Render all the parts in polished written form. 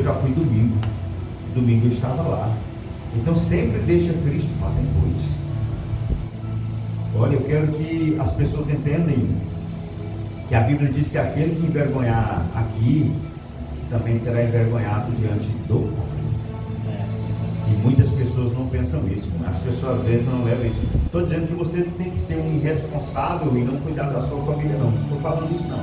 já fui domingo. Domingo eu estava lá. Então sempre deixa Cristo para depois. Olha, eu quero que as pessoas entendam que a Bíblia diz que aquele que envergonhar aqui também será envergonhado diante do Pai. E muitas pessoas não pensam isso. As pessoas às vezes não levam isso. Estou dizendo que você tem que ser um irresponsável e não cuidar da sua família, não. Não estou falando isso, não.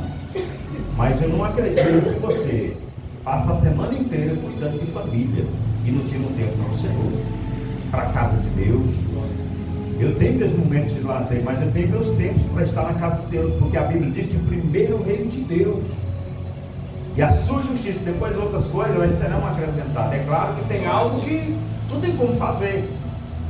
Mas eu não acredito que você passa a semana inteira cuidando de família e não tira um tempo para o Senhor, para a casa de Deus. Eu tenho meus momentos de lazer, mas eu tenho meus tempos para estar na casa de Deus, porque a Bíblia diz que primeiro o reino de Deus e a sua justiça, depois outras coisas, elas serão acrescentadas. É claro que tem algo que não tem como fazer.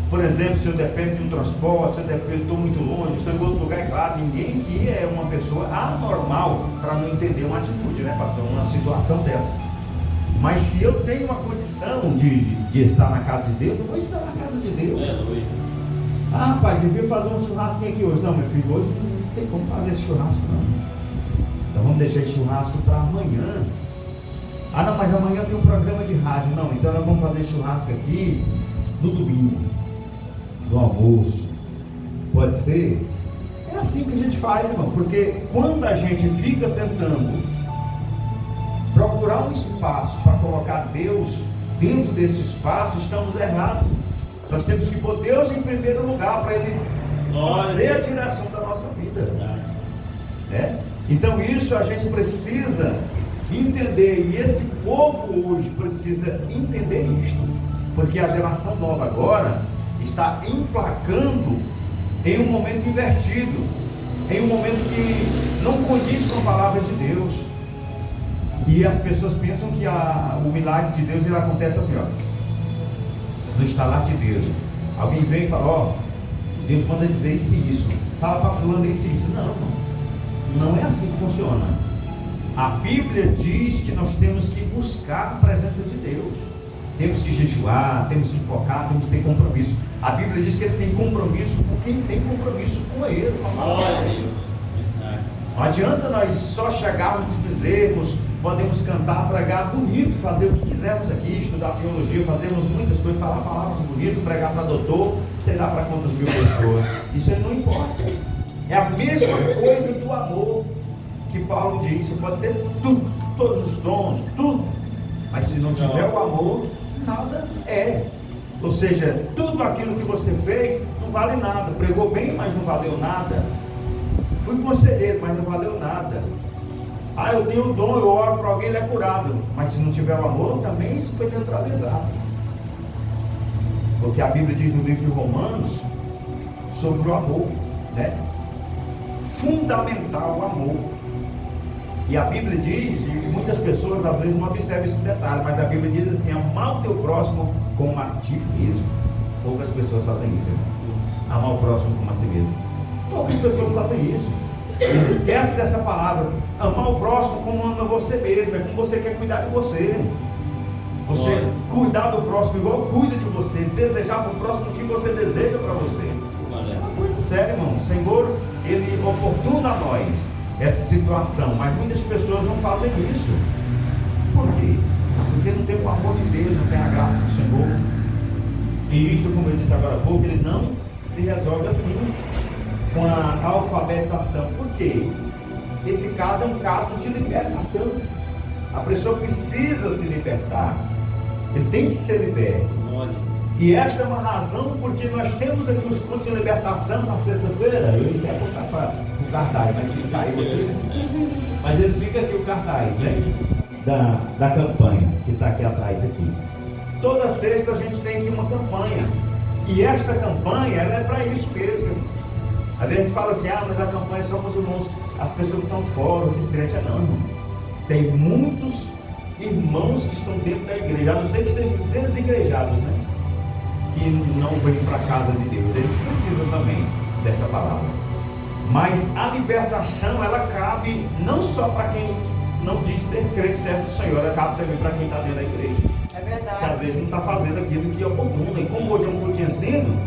Por exemplo, se eu dependo de um transporte, se eu estou muito longe, estou em outro lugar, é claro, ninguém aqui é uma pessoa anormal para não entender uma atitude, né, pastor? Uma situação dessa. Mas se eu tenho uma condição de estar na casa de Deus, eu vou estar na casa de Deus. Ah, pai, devia fazer um churrasco aqui hoje. Não, meu filho, hoje não tem como fazer esse churrasco, não. Então vamos deixar esse churrasco para amanhã. Ah, não, mas amanhã tem um programa de rádio. Não, então nós vamos fazer churrasco aqui no domingo, no almoço. Pode ser? É assim que a gente faz, irmão. Porque quando a gente fica tentando procurar um espaço para colocar Deus dentro desse espaço, estamos errados. Nós temos que pôr Deus em primeiro lugar para Ele fazer a direção da nossa vida. Então isso a gente precisa entender, e esse povo hoje precisa entender isto, porque a geração nova agora está emplacando em um momento invertido, em um momento que não condiz com a palavra de Deus. E as pessoas pensam que o milagre de Deus ele acontece assim, ó, no estalar de Deus. Alguém vem e fala, ó, Deus manda dizer isso e isso, fala para fulano isso e isso. Não é assim que funciona. A Bíblia diz que nós temos que buscar a presença de Deus, temos que jejuar, temos que focar, temos que ter compromisso. A Bíblia diz que Ele tem compromisso com quem tem compromisso com Ele, com a palavra. Não adianta nós só chegarmos e dizermos, podemos cantar, pregar bonito, fazer o que quisermos aqui, estudar teologia, fazermos muitas coisas, falar palavras bonitas, pregar para doutor, sei lá para quantas mil pessoas. Isso aí não importa. É a mesma coisa do amor que Paulo diz. Você pode ter tudo, todos os dons, tudo, mas se não tiver o amor, nada é. Ou seja, tudo aquilo que você fez não vale nada. Pregou bem, mas não valeu nada. Fui conselheiro, mas não valeu nada. Ah, eu tenho o dom, eu oro para alguém, ele é curado. Mas se não tiver o amor, também isso foi neutralizado. Porque a Bíblia diz no livro de Romanos sobre o amor, né? Fundamental o amor. E a Bíblia diz, e muitas pessoas às vezes não observam esse detalhe, mas a Bíblia diz assim, amar o teu próximo como a ti mesmo. Poucas pessoas fazem isso, irmão. Amar o próximo como a si mesmo. Poucas pessoas fazem isso. Eles esquecem dessa palavra. Amar o próximo como ama você mesmo. É como você quer cuidar de você. Você cuidar do próximo igual cuida de você. Desejar para o próximo o que você deseja para você. É uma coisa séria, irmão. O Senhor, Ele oportuna a nós essa situação. Mas muitas pessoas não fazem isso. Por quê? Porque não tem o amor de Deus, não tem a graça do Senhor. E isto, como eu disse agora há pouco, ele não se resolve assim com a alfabetização. Por quê? Esse caso é um caso de libertação. A pessoa precisa se libertar. Ele tem que ser liberto. E esta é uma razão porque nós temos aqui os cultos de libertação na sexta-feira. Eu ia até botar para o cartaz, mas ele caiu aqui. Mas ele fica aqui o cartaz, né? Da campanha que está aqui atrás aqui. Toda sexta a gente tem aqui uma campanha. E esta campanha, ela é para isso mesmo. Às vezes a gente fala assim, mas a campanha só para os irmãos, as pessoas que estão fora, os descrentes. Não, irmão. Tem muitos irmãos que estão dentro da igreja, a não ser que sejam desigrejados, né? Que não vêm para a casa de Deus. Eles precisam também dessa palavra. Mas a libertação, ela cabe não só para quem não diz ser crente, servo do Senhor, ela cabe também para quem está dentro da igreja. É verdade. Que às vezes não está fazendo aquilo que é oportuno. E como hoje é um culto ensino,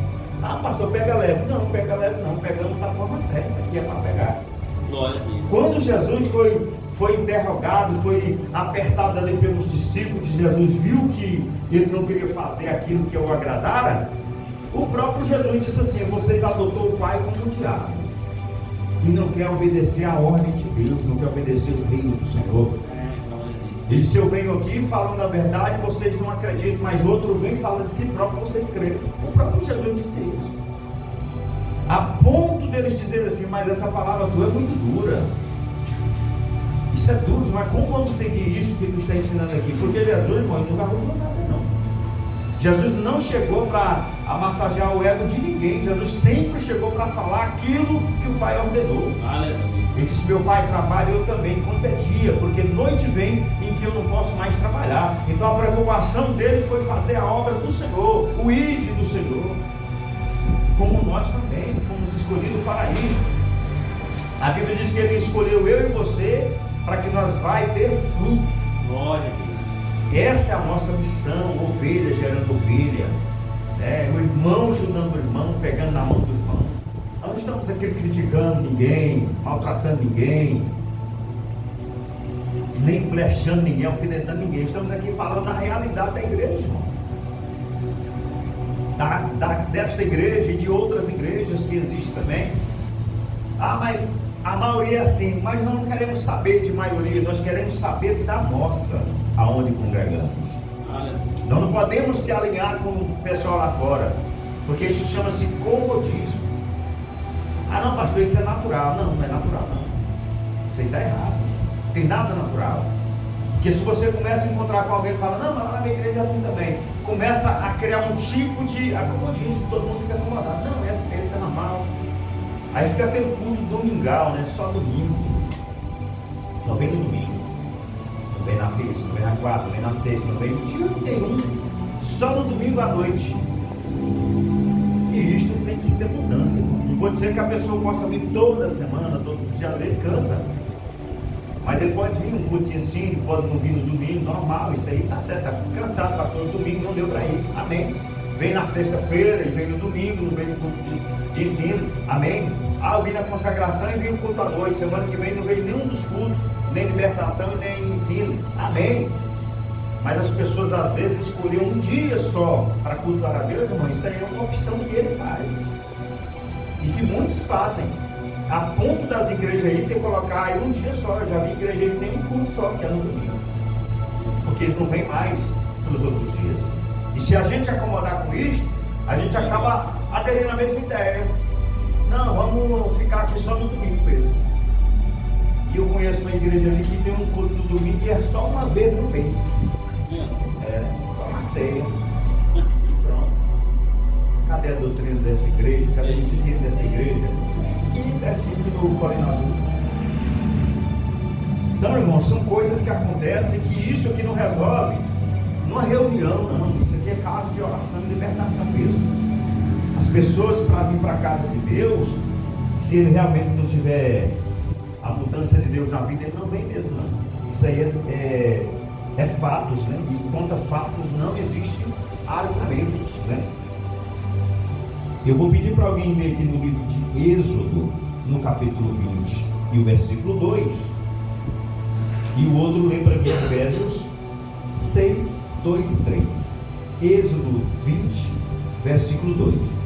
pastor, pega leve. Não, pega leve não, pegamos da forma certa, que é para pegar. Quando Jesus foi interrogado, foi apertado ali pelos discípulos de Jesus, viu que ele não queria fazer aquilo que o agradara, o próprio Jesus disse assim: vocês adotou o Pai como um diabo, e não quer obedecer a ordem de Deus, não quer obedecer o reino do Senhor. Ele disse: eu venho aqui falando a verdade, vocês não acreditam, mas outro vem falando de si próprio, vocês creem. O próprio Jesus disse isso, a ponto deles dizerem assim: mas essa palavra tua é muito dura, isso é duro demais, como vamos seguir isso que ele está ensinando aqui? Porque Jesus, irmão, ele nunca arrojou nada, não. Jesus não chegou para massagear o ego de ninguém. Jesus sempre chegou para falar aquilo que o Pai ordenou. Ele disse: meu Pai trabalha, eu também, enquanto é dia, porque noite vem em que eu não posso mais trabalhar. Então a preocupação dele foi fazer a obra do Senhor, o ide do Senhor, como nós também fomos escolhidos para isso. A Bíblia diz que ele escolheu eu e você para que nós vai ter frutos. Glória a Deus. Essa é a nossa missão, ovelha gerando ovelha, né? O irmão ajudando o irmão, pegando na mão do irmão. Nós não estamos aqui criticando ninguém, maltratando ninguém, nem flechando ninguém, alfinetando ninguém. Estamos aqui falando da realidade da igreja, irmão. Desta igreja e de outras igrejas que existem também. Ah, mas a maioria é assim. Mas nós não queremos saber de maioria, nós queremos saber da nossa, aonde congregamos. Nós não podemos se alinhar com o pessoal lá fora, porque isso chama-se comodismo. Ah não, pastor, isso é natural. Não, não é natural não. Isso aí está errado. Não tem nada natural. Porque se você começa a encontrar com alguém e fala: não, mas lá na minha igreja é assim também, começa a criar um tipo de acomodismo, todo mundo fica acomodado. Não, esse é normal. Aí fica aquele culto domingal, né? Só domingo. Não vem no domingo, não vem na terça, não vem na quarta, não vem na sexta, não vem no dia nenhum. Só no domingo à noite. E isso tem que ter mudança. Não vou dizer que a pessoa possa vir toda semana, todos os dias, às vezes cansa. Mas ele pode vir um culto de ensino, pode não vir no domingo, normal, isso aí está certo. Está cansado, pastor, no domingo não deu para ir, amém. Vem na sexta-feira e vem no domingo, não vem no culto de ensino, amém. Ah, eu vim na consagração e vim no culto à noite, semana que vem não veio nenhum dos cultos, nem libertação e nem ensino, amém. Mas as pessoas às vezes escolhem um dia só para cultuar a Deus, irmão. Isso aí é uma opção que ele faz e que muitos fazem, a ponto das igrejas aí ter que colocar aí um dia só. Eu já vi igreja aí que tem um culto só, que é no domingo, porque eles não vêm mais nos outros dias. E se a gente acomodar com isso, a gente acaba aderindo à mesma ideia. Não, vamos ficar aqui só no domingo mesmo. E eu conheço uma igreja ali que tem um culto no domingo e é só uma vez no mês. É, só uma ceia. E pronto. Cadê a doutrina dessa igreja? Cadê o ensino dessa igreja? E pertinho do Colina Azul. Então, irmão, são coisas que acontecem que isso aqui não resolve numa reunião, não. Isso aqui é caso de oração e libertação mesmo. As pessoas, para vir para a casa de Deus, se ele realmente não tiver a mudança de Deus na vida, ele não vem mesmo, não. Isso aí é fatos, né? E contra fatos não existem argumentos, né? Eu vou pedir para alguém ler aqui no livro de Êxodo, no capítulo 20 e o versículo 2, e o outro lê para mim Efésios 6, 2 e 3. Êxodo 20, versículo 2.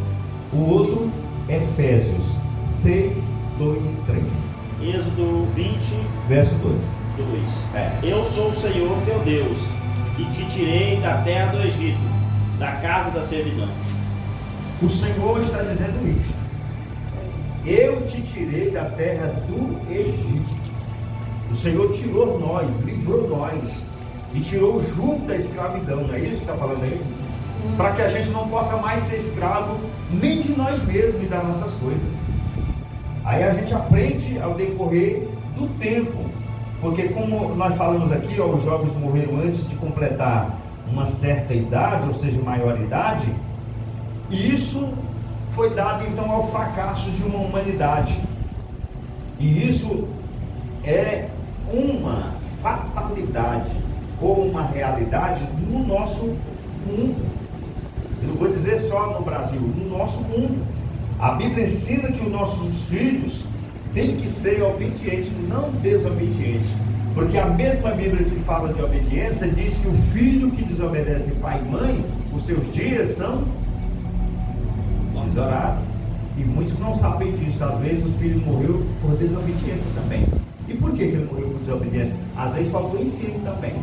O outro, Efésios 6, 2 e 3. Êxodo 20, verso 2. Eu sou o Senhor teu Deus, que te tirei da terra do Egito, da casa da servidão. O Senhor está dizendo isso. Eu te tirei da terra do Egito. O Senhor tirou nós, livrou nós, e tirou o jugo da escravidão. Não é isso que está falando aí? Para que a gente não possa mais ser escravo nem de nós mesmos e das nossas coisas. Aí a gente aprende ao decorrer do tempo, porque como nós falamos aqui, os jovens morreram antes de completar uma certa idade, ou seja, maioridade, e isso foi dado então ao fracasso de uma humanidade, e isso é uma fatalidade ou uma realidade no nosso mundo. Eu não vou dizer só no Brasil, no nosso mundo. A Bíblia ensina que os nossos filhos têm que ser obedientes, não desobedientes. Porque a mesma Bíblia que fala de obediência diz que o filho que desobedece pai e mãe, os seus dias são tesourados. E muitos não sabem disso. Às vezes o filho morreu por desobediência também. E por que ele morreu por desobediência? Às vezes faltou ensino também.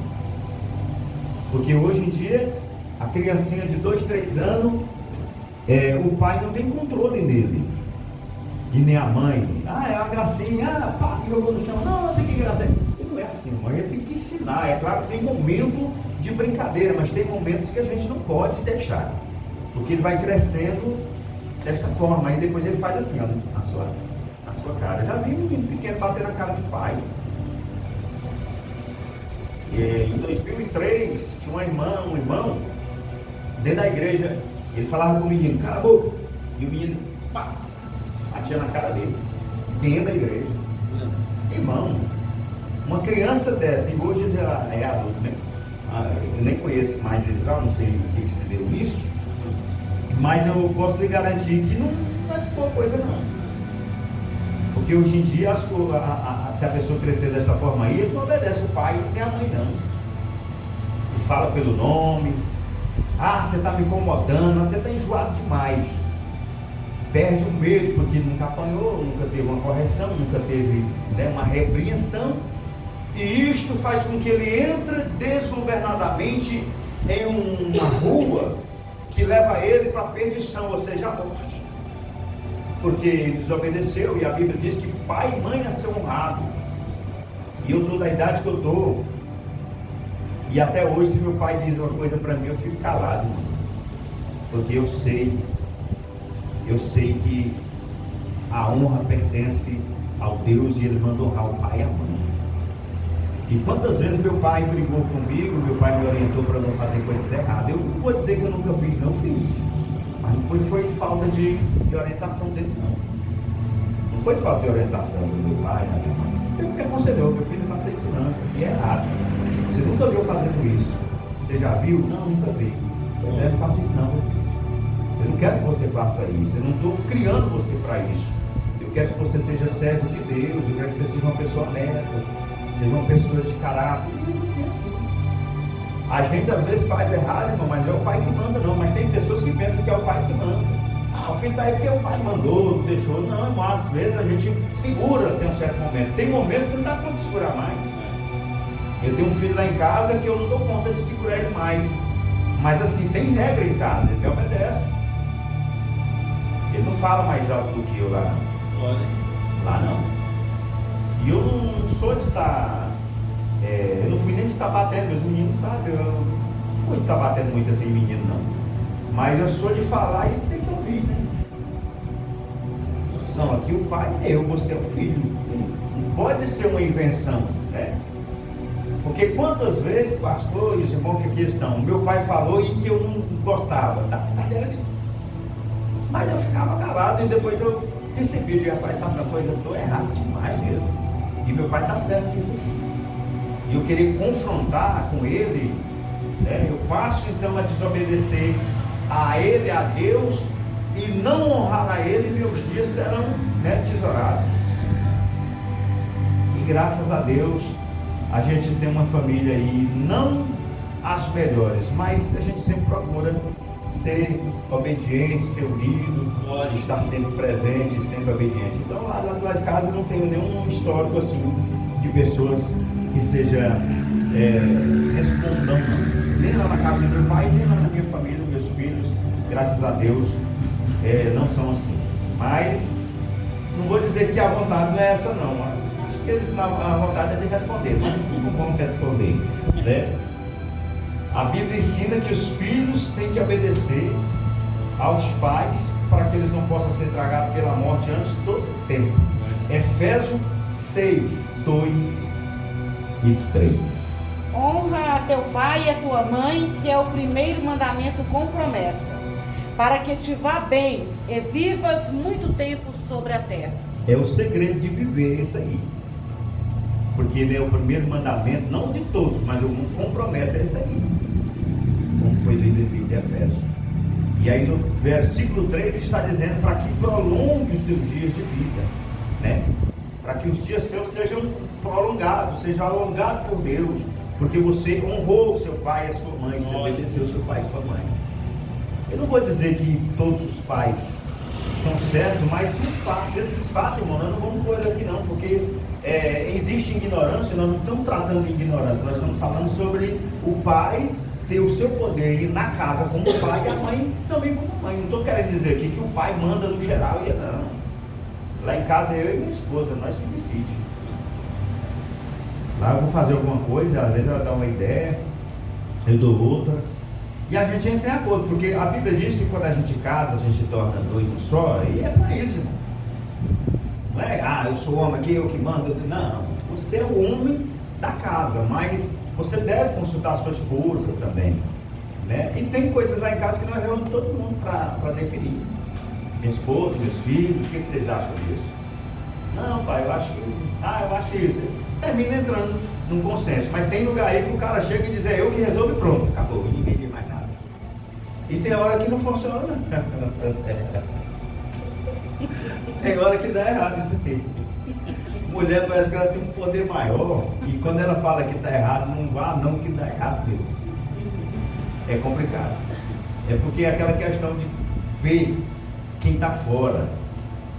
Porque hoje em dia, a criancinha de 2, 3 anos, o pai não tem controle nele. E nem a mãe. É uma gracinha. Pá, jogou no chão. Não sei que gracinha. E não é assim, a mãe tem que ensinar. É claro que tem momento de brincadeira, mas tem momentos que a gente não pode deixar. Porque ele vai crescendo desta forma. Aí depois ele faz assim, ó, na sua cara. Já vi um menino pequeno bater na cara de pai. Em 2003, tinha um irmão, dentro da igreja, ele falava com o menino, cala a boca. E o menino, pá, batia na cara dele, dentro da igreja. Irmão, uma criança dessa, e hoje já é adulto, né? Eu nem conheço mais eles lá, não sei o que se deu nisso, mas eu posso lhe garantir que não é boa coisa não. Porque hoje em dia, se a pessoa crescer desta forma aí, ele não obedece o pai nem a mãe não. Ele fala pelo nome. Você está me incomodando, você está enjoado demais. Perde o medo, porque nunca apanhou, nunca teve uma correção, nunca teve, né, uma repreensão. E isto faz com que ele entre desgovernadamente em uma rua que leva ele para a perdição, ou seja, a morte. Porque ele desobedeceu, e a Bíblia diz que pai e mãe a ser honrado. E eu estou da idade que eu estou, e até hoje, se meu pai diz uma coisa para mim, eu fico calado, porque eu sei que a honra pertence ao Deus, e ele manda honrar o pai e a mãe. E quantas vezes meu pai brigou comigo, meu pai me orientou para não fazer coisas erradas. Eu não vou dizer que eu nunca fiz, não fiz. Mas não foi falta de orientação dele, não. Não foi falta de orientação do meu pai, da minha mãe. Você sempre aconselhou, meu filho, não faça isso não, isso aqui é errado. Você nunca viu fazendo isso. Você já viu? Não, nunca vi. Pois não faça isso não, meu filho. Eu não quero que você faça isso. Eu não estou criando você para isso. Eu quero que você seja servo de Deus. Eu quero que você seja uma pessoa honesta, seja uma pessoa de caráter. Isso assim. A gente às vezes faz errado, irmão, mas não é o pai que manda não. Mas tem pessoas que pensam que é o pai que manda. O filho está aí porque o pai mandou, não deixou. Não, irmão, às vezes a gente segura até um certo momento. Tem momentos que não dá conta de segurar mais. Eu tenho um filho lá em casa que eu não dou conta de segurar ele mais. Mas assim, tem regra em casa, ele obedece. Ele não fala mais alto do que eu lá não. Lá não. E eu não sou de estar... eu não fui nem de estar batendo, meus meninos sabem. Eu não fui de estar batendo muito assim menino não. Mas eu sou de falar e tem que ouvir, né? Não, aqui o pai é eu, você é o filho. Não pode ser uma invenção, né? Porque quantas vezes, pastor e os irmãos que aqui estão, meu pai falou e que eu não gostava, mas eu ficava calado e depois eu percebi, que rapaz, sabe uma coisa, eu estou errado demais mesmo, e meu pai está certo nisso aqui, e eu querer confrontar com ele, né, eu passo então a desobedecer a ele, a Deus, e não honrar a ele, meus dias serão, né, tesourados. E graças a Deus a gente tem uma família aí, não as melhores, mas a gente sempre procura ser obediente, ser unido, estar sempre presente, sempre obediente. Então lá de casa não tenho nenhum histórico assim de pessoas que seja respondão, nem lá na casa do meu pai, nem lá na minha família, meus filhos, graças a Deus, não são assim. Mas não vou dizer que a vontade não é essa não. Acho que eles, a vontade é de responder, mas não vamos responder, né? A Bíblia ensina que os filhos têm que obedecer aos pais para que eles não possam ser tragados pela morte antes do tempo. Efésios 6, 2 e 3. Honra a teu pai e a tua mãe, que é o primeiro mandamento com promessa, para que te vá bem e vivas muito tempo sobre a terra. É o segredo de viver isso aí. Porque ele é o primeiro mandamento, não de todos, mas o com promessa é esse aí. Como foi lido no livro de Efésios. E aí no versículo 3 está dizendo para que prolongue os teus dias de vida, né? para que os dias seus sejam prolongados, sejam alongados por Deus, porque você honrou seu pai e a sua mãe, você obedeceu seu pai e sua mãe. Eu não vou dizer que todos os pais são certos, mas sim fatos. Esses fatos, irmão, nós não vamos pôr aqui não, porque existe ignorância. Nós não estamos tratando de ignorância, nós estamos falando sobre o pai ter o seu poder ir na casa como pai e a mãe também como mãe. Não estou querendo dizer aqui que o pai manda no geral e não. Lá em casa é eu e minha esposa, nós que decidimos. Lá eu vou fazer alguma coisa, às vezes ela dá uma ideia, eu dou outra, e a gente entra em acordo, porque a Bíblia diz que quando a gente casa, a gente torna noivo só, e é para isso, irmão. Não é, eu sou homem aqui, eu que mando. Não, você é o homem da casa, mas você deve consultar a sua esposa também, né? E tem coisas lá em casa que nós reunimos todo mundo para definir. Minha esposa, meus filhos, o que vocês acham disso? Não, pai, eu acho isso. Termina entrando num consenso, mas tem lugar aí que o cara chega e diz, eu que resolvo e pronto, acabou, e ninguém diz mais nada. E tem hora que não funciona, tem hora que dá errado isso aqui. Mulher parece que ela tem um poder maior, e quando ela fala que está errado, não vá não, que dá errado mesmo. É complicado. É porque é aquela questão de ver quem está fora.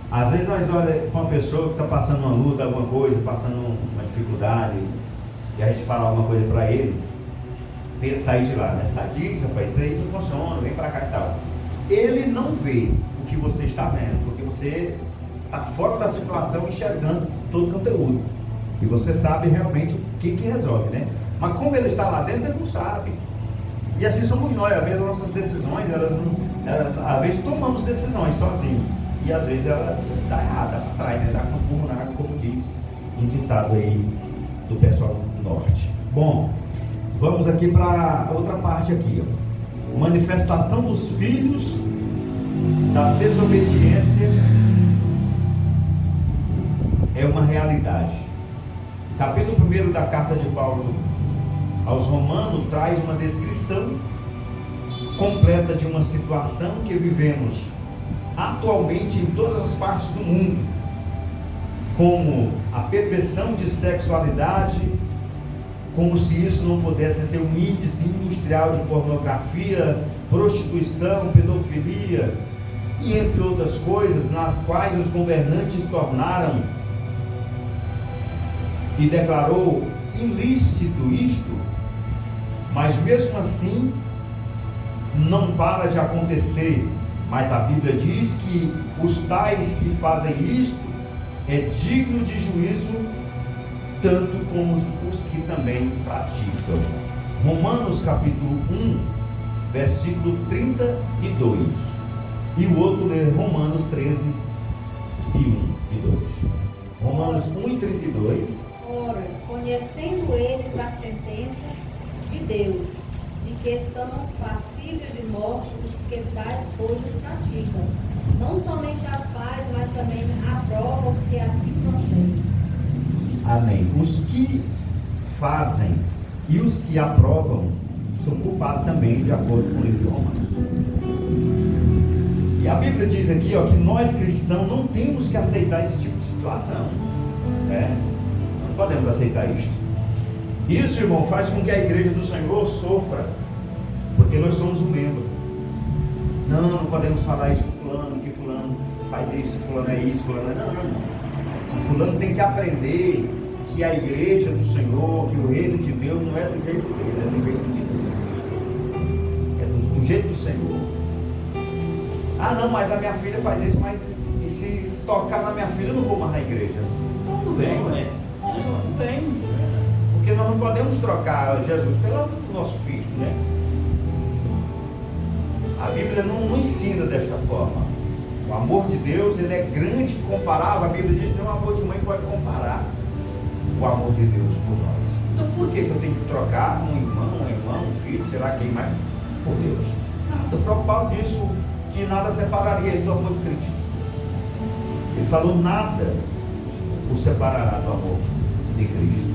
Às vezes nós olhamos para uma pessoa que está passando uma luta, alguma coisa, passando uma dificuldade, e a gente fala alguma coisa para ele, ele sair de lá, né? Diz, rapaz, isso aí não funciona, vem para cá e tal. Ele não vê o que você está vendo, porque você está fora da situação, enxergando todo o conteúdo, e você sabe realmente o que resolve, né? Mas como ele está lá dentro, ele não sabe. E assim somos nós, às vezes nossas decisões, às vezes tomamos decisões sozinhos, e às vezes ela dá errada para trás, né? Dá com os burros na água, como diz um ditado aí do pessoal do norte. Bom, vamos aqui para outra parte aqui, ó. Manifestação dos filhos da desobediência é uma realidade. O capítulo 1 da carta de Paulo aos Romanos traz uma descrição completa de uma situação que vivemos atualmente em todas as partes do mundo, como a perversão de sexualidade, como se isso não pudesse ser um índice industrial de pornografia, prostituição, pedofilia e entre outras coisas, nas quais os governantes tornaram e declarou ilícito isto, mas mesmo assim não para de acontecer. Mas a Bíblia diz que os tais que fazem isto é digno de juízo, tanto como os que também praticam. Romanos capítulo 1, versículo 32. E o outro é Romanos 13, e 1 e 2. Romanos 1 e 32. Ora, conhecendo eles a sentença de Deus, de que são passíveis de morte os que tais coisas praticam, não somente as faz, mas também aprovam os que assim procedem. Amém. Os que fazem e os que aprovam são culpados também, de acordo com o livro de Romanos. E a Bíblia diz aqui, ó, que nós cristãos não temos que aceitar esse tipo de situação, né? Não podemos aceitar isto. Isso, irmão, faz com que a igreja do Senhor sofra, porque nós somos um membro. Não podemos falar isso com fulano, que fulano faz isso, fulano é isso, fulano é... Não, irmão. Fulano tem que aprender que a igreja do Senhor, que o reino de Deus não é do jeito dele, é do jeito de Deus. É do jeito do Senhor. Ah, não, mas a minha filha faz isso, mas e se tocar na minha filha, eu não vou mais na igreja. Então não vem, né? Não vem. Porque nós não podemos trocar Jesus pelo nosso filho, né? A Bíblia não ensina desta forma. O amor de Deus, ele é grande, comparável. A Bíblia diz que nem o amor de mãe pode comparar o amor de Deus por nós. Então por que eu tenho que trocar um irmão, um filho, sei lá quem mais, por Deus? Nada. O próprio Paulo disse que nada separaria ele do amor de Cristo. Ele falou: nada o separará do amor de Cristo.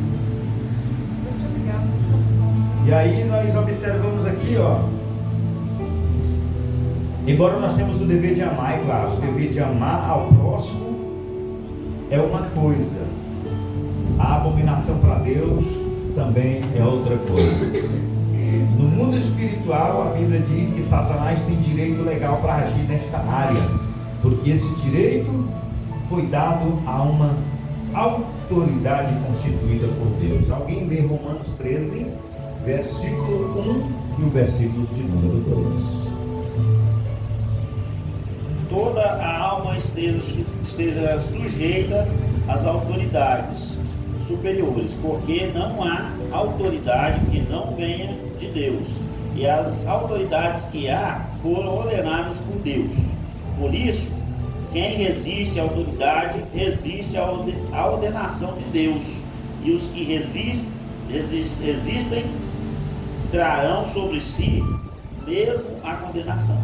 E aí nós observamos aqui, ó, embora nós temos o dever de amar, é claro, o dever de amar ao próximo é uma coisa, a abominação para Deus também é outra coisa. No mundo espiritual, a Bíblia diz que Satanás tem direito legal para agir nesta área, porque esse direito foi dado a uma autoridade constituída por Deus. Alguém lê Romanos 13, versículo 1 e o versículo de número 2. Toda a alma esteja sujeita às autoridades superiores, porque não há autoridade que não venha de Deus, e as autoridades que há foram ordenadas por Deus. Por isso, quem resiste à autoridade resiste à ordenação de Deus, e os que resistem trarão sobre si mesmo a condenação.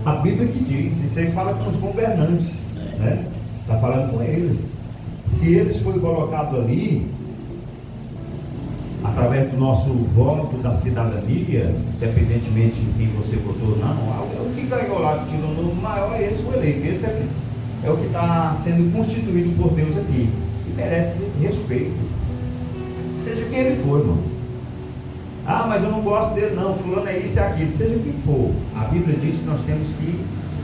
A Bíblia que diz, isso aí fala com os governantes, né? Está falando com eles. Se eles forem colocados ali, através do nosso voto da cidadania, independentemente de quem você votou ou não, o que ganhou lá, que tirou o número maior, é esse foi eleito. Esse aqui é o que está sendo constituído por Deus aqui, e merece respeito, seja quem ele for, irmão. Ah, mas eu não gosto dele não, fulano é isso e aquilo, seja o que for. A Bíblia diz que nós temos que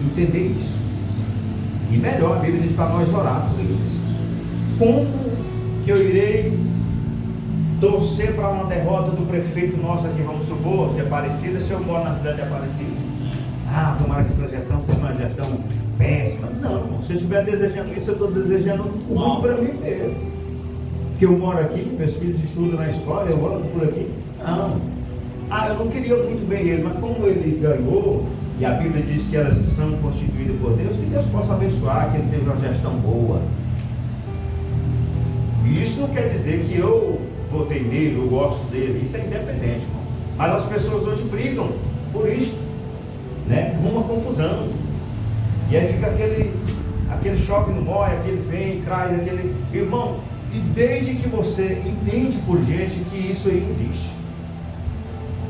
entender isso, e melhor, a Bíblia diz para nós orar por eles. Como que eu irei torcer para uma derrota do prefeito nosso aqui, vamos supor, de Aparecida, se eu moro na cidade de Aparecida? Ah, tomara que essa gestão seja uma gestão péssima. Não, se eu estiver desejando isso, eu estou desejando o mal para mim mesmo. Porque eu moro aqui, meus filhos estudam na escola, eu ando por aqui. Não. Ah, eu não queria muito bem ele, mas como ele ganhou, e a Bíblia diz que elas são constituídas por Deus, que Deus possa abençoar, que ele teve uma gestão boa. E isso não quer dizer que eu votei nele, eu gosto dele, isso é independente, irmão. Mas as pessoas hoje brigam por isso, né? Uma confusão. E aí fica aquele choque no mói, aquele vem, traz, aquele... Irmão, e desde que você entende por gente que isso aí existe.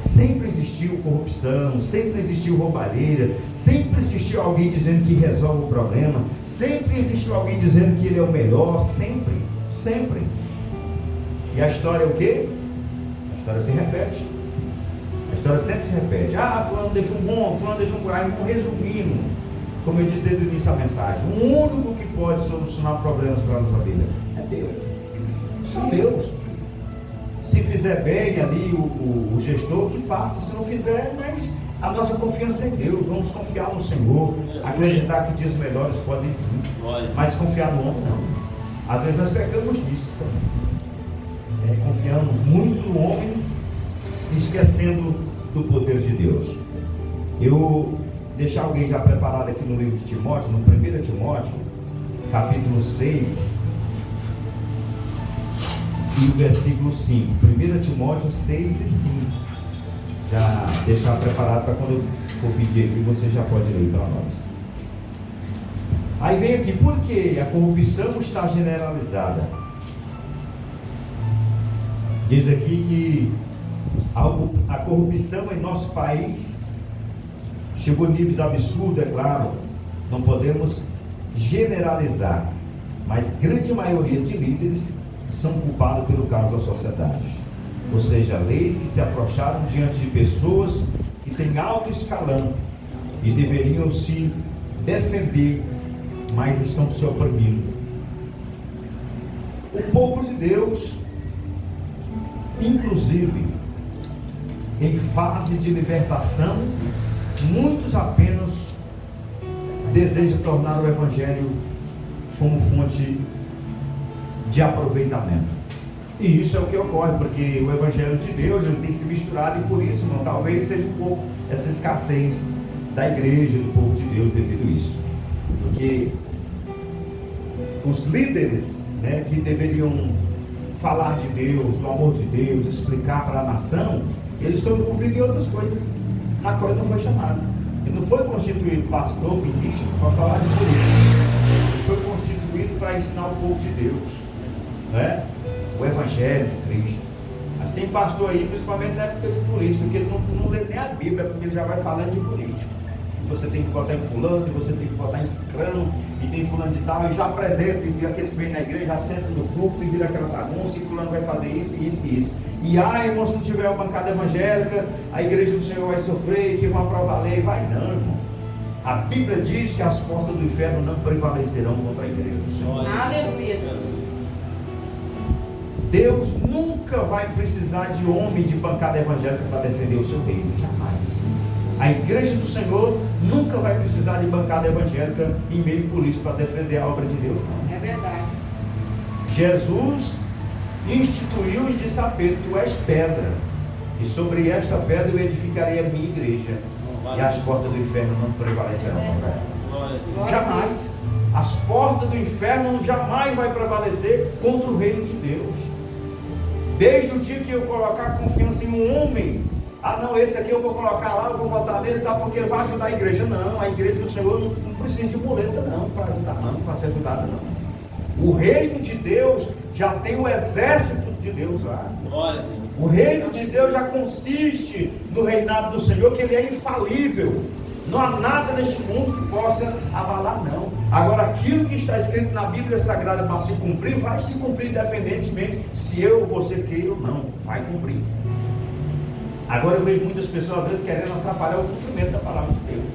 Sempre existiu corrupção, sempre existiu roubalheira, sempre existiu alguém dizendo que resolve o problema, sempre existiu alguém dizendo que ele é o melhor, sempre. E a história é o quê? A história se repete. A história sempre se repete. Ah, fulano deixa um bom, fulano deixa um buraco. Resumindo, como eu disse desde o início da mensagem, o único que pode solucionar problemas para a nossa vida é Deus. Só Deus. Se fizer bem ali o gestor, que faça. Se não fizer, mas a nossa confiança é em Deus. Vamos confiar no Senhor, acreditar que dias melhores podem vir, mas confiar no homem não. Às vezes nós pecamos nisso também. Confiamos muito no homem, esquecendo do poder de Deus. Eu deixar alguém já preparado aqui no livro de Timóteo, no 1 Timóteo, capítulo 6, e o versículo 5. 1 Timóteo 6 e 5. Já deixar preparado para quando eu for pedir aqui, você já pode ler para nós. Aí vem aqui, porque a corrupção está generalizada. Diz aqui que a corrupção em nosso país chegou a níveis absurdos, é claro. Não podemos generalizar, mas grande maioria de líderes são culpados pelo caos da sociedade. Ou seja, leis que se afrouxaram diante de pessoas que têm alto escalão e deveriam se defender, mas estão se oprimindo. O povo de Deus, inclusive em fase de libertação, muitos apenas desejam tornar o Evangelho como fonte de aproveitamento. E isso é o que ocorre, porque o Evangelho de Deus ele tem se misturado, e por isso, não, talvez seja um pouco essa escassez da igreja, do povo de Deus devido a isso. Porque os líderes, né, que deveriam falar de Deus, do amor de Deus, explicar para a nação, eles estão envolvidos em outras coisas na qual ele não foi chamado. Ele não foi constituído pastor, ministro para falar de política. Ele foi constituído para ensinar o povo de Deus, né? O Evangelho de Cristo. Mas tem pastor aí, principalmente na época de política, que ele não lê nem a Bíblia, porque ele já vai falando de política. você tem que votar em fulano, e você tem que votar em cicrano, e tem fulano de tal, e já apresenta, e aqueles que vem na igreja, já senta no púlpito e vira aquela bagunça, e fulano vai fazer isso, isso e isso. E irmão, se não tiver uma bancada evangélica, a igreja do Senhor vai sofrer, que vão aprovar a lei. Vai não, irmão. A Bíblia diz que as portas do inferno não prevalecerão contra a igreja do Senhor. Aleluia. Deus nunca vai precisar de homem de bancada evangélica para defender o seu reino, jamais. A igreja do Senhor nunca vai precisar de bancada evangélica em meio político para defender a obra de Deus, não. É verdade. Jesus instituiu e disse a Pedro: tu és pedra, e sobre esta pedra eu edificarei a minha igreja, e as portas do inferno não prevalecerão contra ela. Jamais. As portas do inferno jamais vai prevalecer contra o reino de Deus. Desde o dia que eu colocar confiança em um homem, não, esse aqui eu vou colocar lá, eu vou botar nele, tá, porque ele vai ajudar a igreja. Não, a igreja do Senhor não precisa de muleta não, para ajudar não, para ser ajudada não. O reino de Deus já tem o exército de Deus lá. O reino de Deus já consiste no reinado do Senhor, que ele é infalível. Não há nada neste mundo que possa abalar, não. Agora, aquilo que está escrito na Bíblia Sagrada para se cumprir, vai se cumprir independentemente se eu ou você queira ou não, vai cumprir. Agora eu vejo muitas pessoas às vezes querendo atrapalhar o cumprimento da palavra de Deus.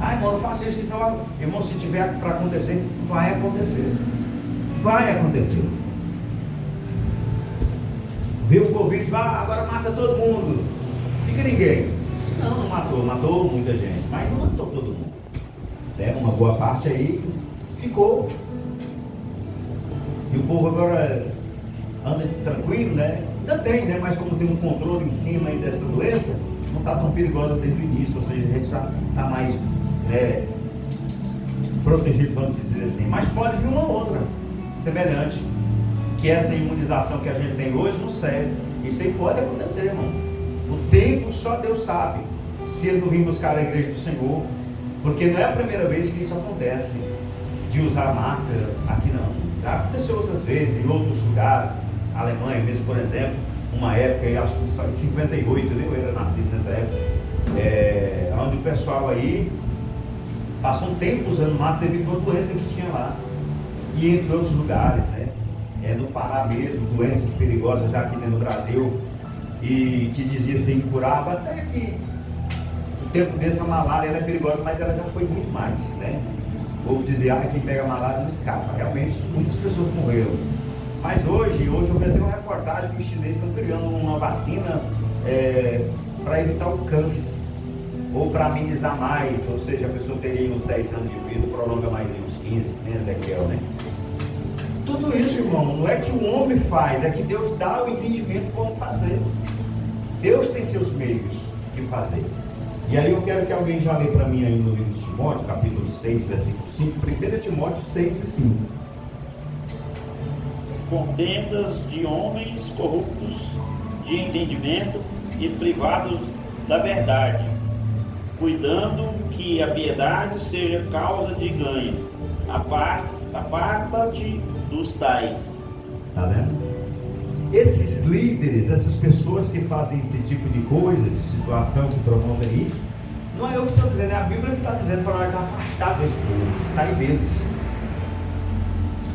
Irmão, não faça isso, senão, irmão, se tiver para acontecer, vai acontecer. Vai acontecer. Vê o Covid, agora mata todo mundo. Fica ninguém. Não matou muita gente, mas não matou todo mundo. Uma boa parte aí ficou. E o povo agora anda tranquilo, né? Ainda tem, né? Mas como tem um controle em cima aí dessa doença, não está tão perigosa desde o início, ou seja, a gente já está mais protegido, vamos dizer assim. Mas pode vir uma outra semelhante, que essa imunização que a gente tem hoje não serve. Isso aí pode acontecer, irmão. O tempo só Deus sabe, se ele não vir buscar a igreja do Senhor, porque não é a primeira vez que isso acontece, de usar máscara aqui não. Já aconteceu outras vezes, em outros lugares, Alemanha mesmo, por exemplo, uma época, eu acho que só em 58, eu era nascido nessa época, onde o pessoal aí passou um tempo usando máscara devido a uma doença que tinha lá, e entre outros lugares, né? No Pará mesmo, doenças perigosas já aqui dentro do Brasil, e que dizia ser incurável, até que o tempo desse a malária ela é perigosa, mas ela já foi muito mais, né? O povo dizia, quem pega malária não escapa. Realmente, muitas pessoas morreram. Mas hoje eu vi até uma reportagem que os chineses estão criando uma vacina para evitar o câncer, ou para amenizar mais, ou seja, a pessoa teria uns 10 anos de vida, prolonga mais uns 15, né, Ezequiel, né? Tudo isso, irmão, não é que o homem faz, é que Deus dá o entendimento como fazer. Deus tem seus meios de fazer. E aí eu quero que alguém já lê para mim aí no livro de Timóteo, capítulo 6, versículo 5, 1 Timóteo 6 e 5. Contendas de homens corruptos de entendimento e privados da verdade, cuidando que a piedade seja causa de ganho. Aparta-te dos tais. Tá vendo? Esses líderes, essas pessoas que fazem esse tipo de coisa, de situação, que promovem isso, não é eu que estou dizendo, é a Bíblia que está dizendo para nós afastar desse povo, sair deles.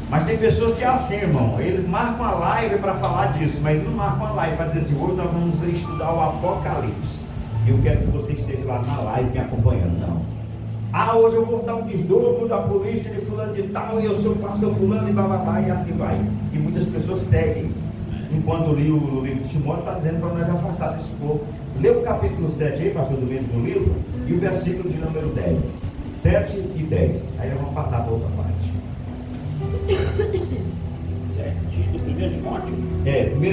Mas tem pessoas que é assim, irmão, eles marcam uma live para falar disso, mas não marcam uma live para dizer assim, hoje nós vamos estudar o Apocalipse, e eu quero que você esteja lá na live me acompanhando. Não. Hoje eu vou dar um desdobro da política de fulano de tal, e eu sou o pastor fulano, e bababá, e assim vai. E muitas pessoas seguem. Enquanto eu li o livro de Timóteo, está dizendo para nós afastar desse povo. Lê o capítulo 7 aí, pastor, do mesmo livro, e o versículo de número 10. 7 e 10. Aí nós vamos passar para outra parte. 7 do 1 Timóteo?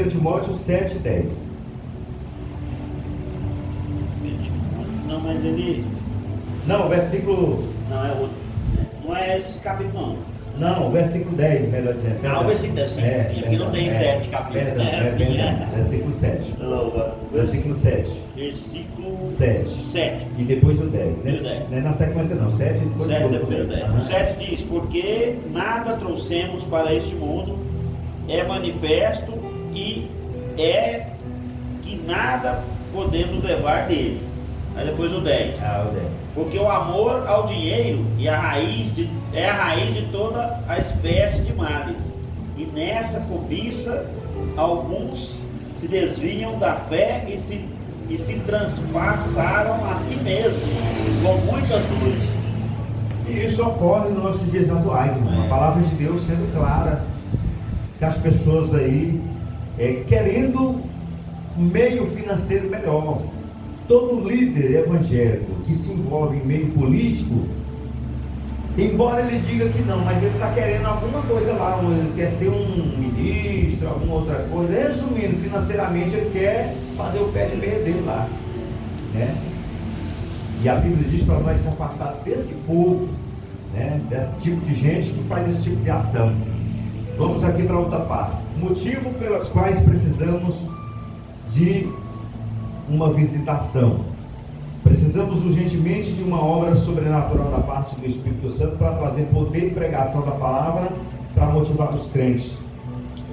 1 Timóteo 7 e 10. Não, mas ele... Não, o versículo... Não, é outro. Não é esse capítulo, não. Não, o versículo 10, melhor dizendo. O versículo 10, sim. Aqui não tem 7 capítulos. Versículo 7. Louva. Versículo 7. Versículo 7. E depois o 10. Não é na sequência não, 7 e depois o 10. O 7 diz, porque nada trouxemos para este mundo, é manifesto e é que nada podemos levar dele. Aí depois o 10. Ah, o 10. Porque o amor ao dinheiro é a raiz de toda a espécie de males. E nessa cobiça, alguns se desviam da fé e se transpassaram a si mesmos com muitas dores. E isso ocorre nos nossos dias atuais, irmão. A palavra de Deus sendo clara, que as pessoas aí querendo um meio financeiro melhor. Todo líder evangélico que se envolve em meio político, embora ele diga que não, mas ele está querendo alguma coisa lá, ele quer ser um ministro, alguma outra coisa. Resumindo, financeiramente ele quer fazer o pé de meia dele lá, né? E a Bíblia diz para nós se afastar desse povo, né? Desse tipo de gente que faz esse tipo de ação. Vamos aqui para outra parte. Motivo pelos quais precisamos de uma visitação. Precisamos urgentemente de uma obra sobrenatural da parte do Espírito Santo para trazer poder e pregação da palavra para motivar os crentes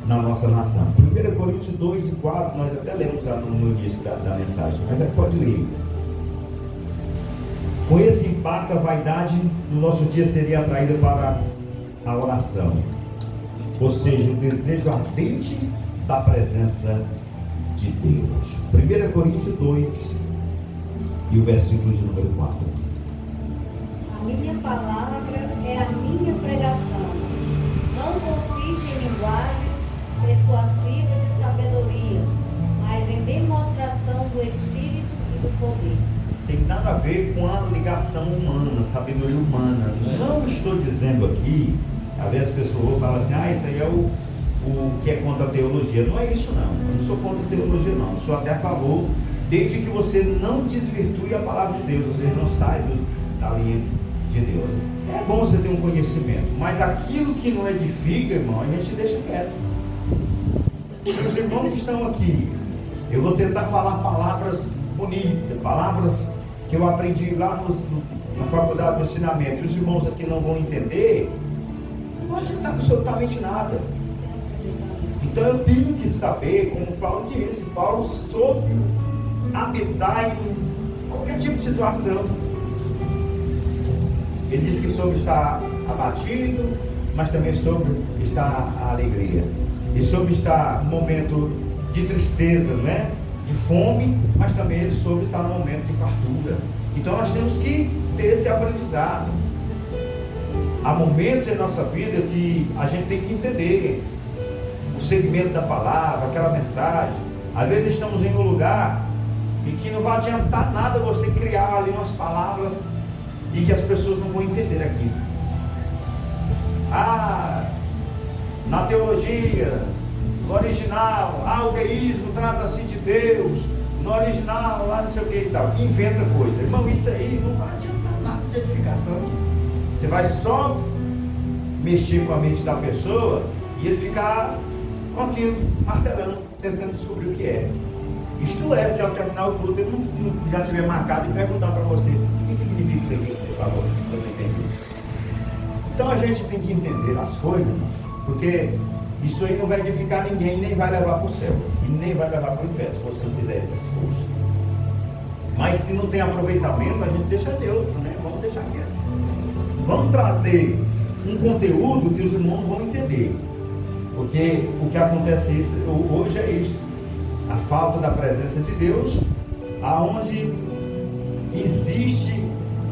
na nossa nação. 1 Coríntios 2 e 4, nós até lemos já no início da mensagem, mas já pode ler. Com esse impacto, a vaidade no nosso dia seria atraída para a oração, ou seja, o desejo ardente da presença de Deus. 1 Coríntios 2 e o versículo de número 4. A minha palavra é a minha pregação. Não consiste em linguagens persuasivas de sabedoria, mas em demonstração do Espírito e do poder. Tem nada a ver com a ligação humana, sabedoria humana. Não estou dizendo aqui, às vezes as pessoas falam assim, isso aí é o que é contra a teologia. Não é isso não, eu não sou contra a teologia não, sou até a favor, desde que você não desvirtue a palavra de Deus, ou seja, não sai da linha de Deus. É bom você ter um conhecimento, mas aquilo que não edifica, irmão, a gente deixa quieto. Se os irmãos que estão aqui, eu vou tentar falar palavras bonitas, palavras que eu aprendi lá na faculdade do ensinamento, e os irmãos aqui não vão entender, não vai adiantar absolutamente nada. Então eu tenho que saber, como Paulo disse, Paulo soube habitar em qualquer tipo de situação. Ele disse que soube estar abatido, mas também soube estar a alegria. Ele soube estar no momento de tristeza, não é? De fome, mas também ele soube estar no momento de fartura. Então nós temos que ter esse aprendizado. Há momentos em nossa vida que a gente tem que entender o segmento da palavra, aquela mensagem. Às vezes estamos em um lugar e que não vai adiantar nada você criar ali umas palavras e que as pessoas não vão entender aquilo. Na teologia, no original, o deísmo trata-se de Deus, no original, lá não sei o que e tal, inventa coisa. Irmão, isso aí não vai adiantar nada de edificação. Você vai só mexer com a mente da pessoa e ele ficar com aquilo, martelando, tentando descobrir o que é. Isto é, se ao terminar o culto ele não já tiver marcado e perguntar para você o que significa isso aqui que você falou, eu não entendi. Então a gente tem que entender as coisas, porque isso aí não vai edificar ninguém, nem vai levar para o céu, e nem vai levar para o inferno, se você não fizer esses cursos. Mas se não tem aproveitamento, a gente deixa de outro, né? Vamos deixar quieto. Vamos trazer um conteúdo que os irmãos vão entender. Porque o que acontece hoje é isso: a falta da presença de Deus, aonde existe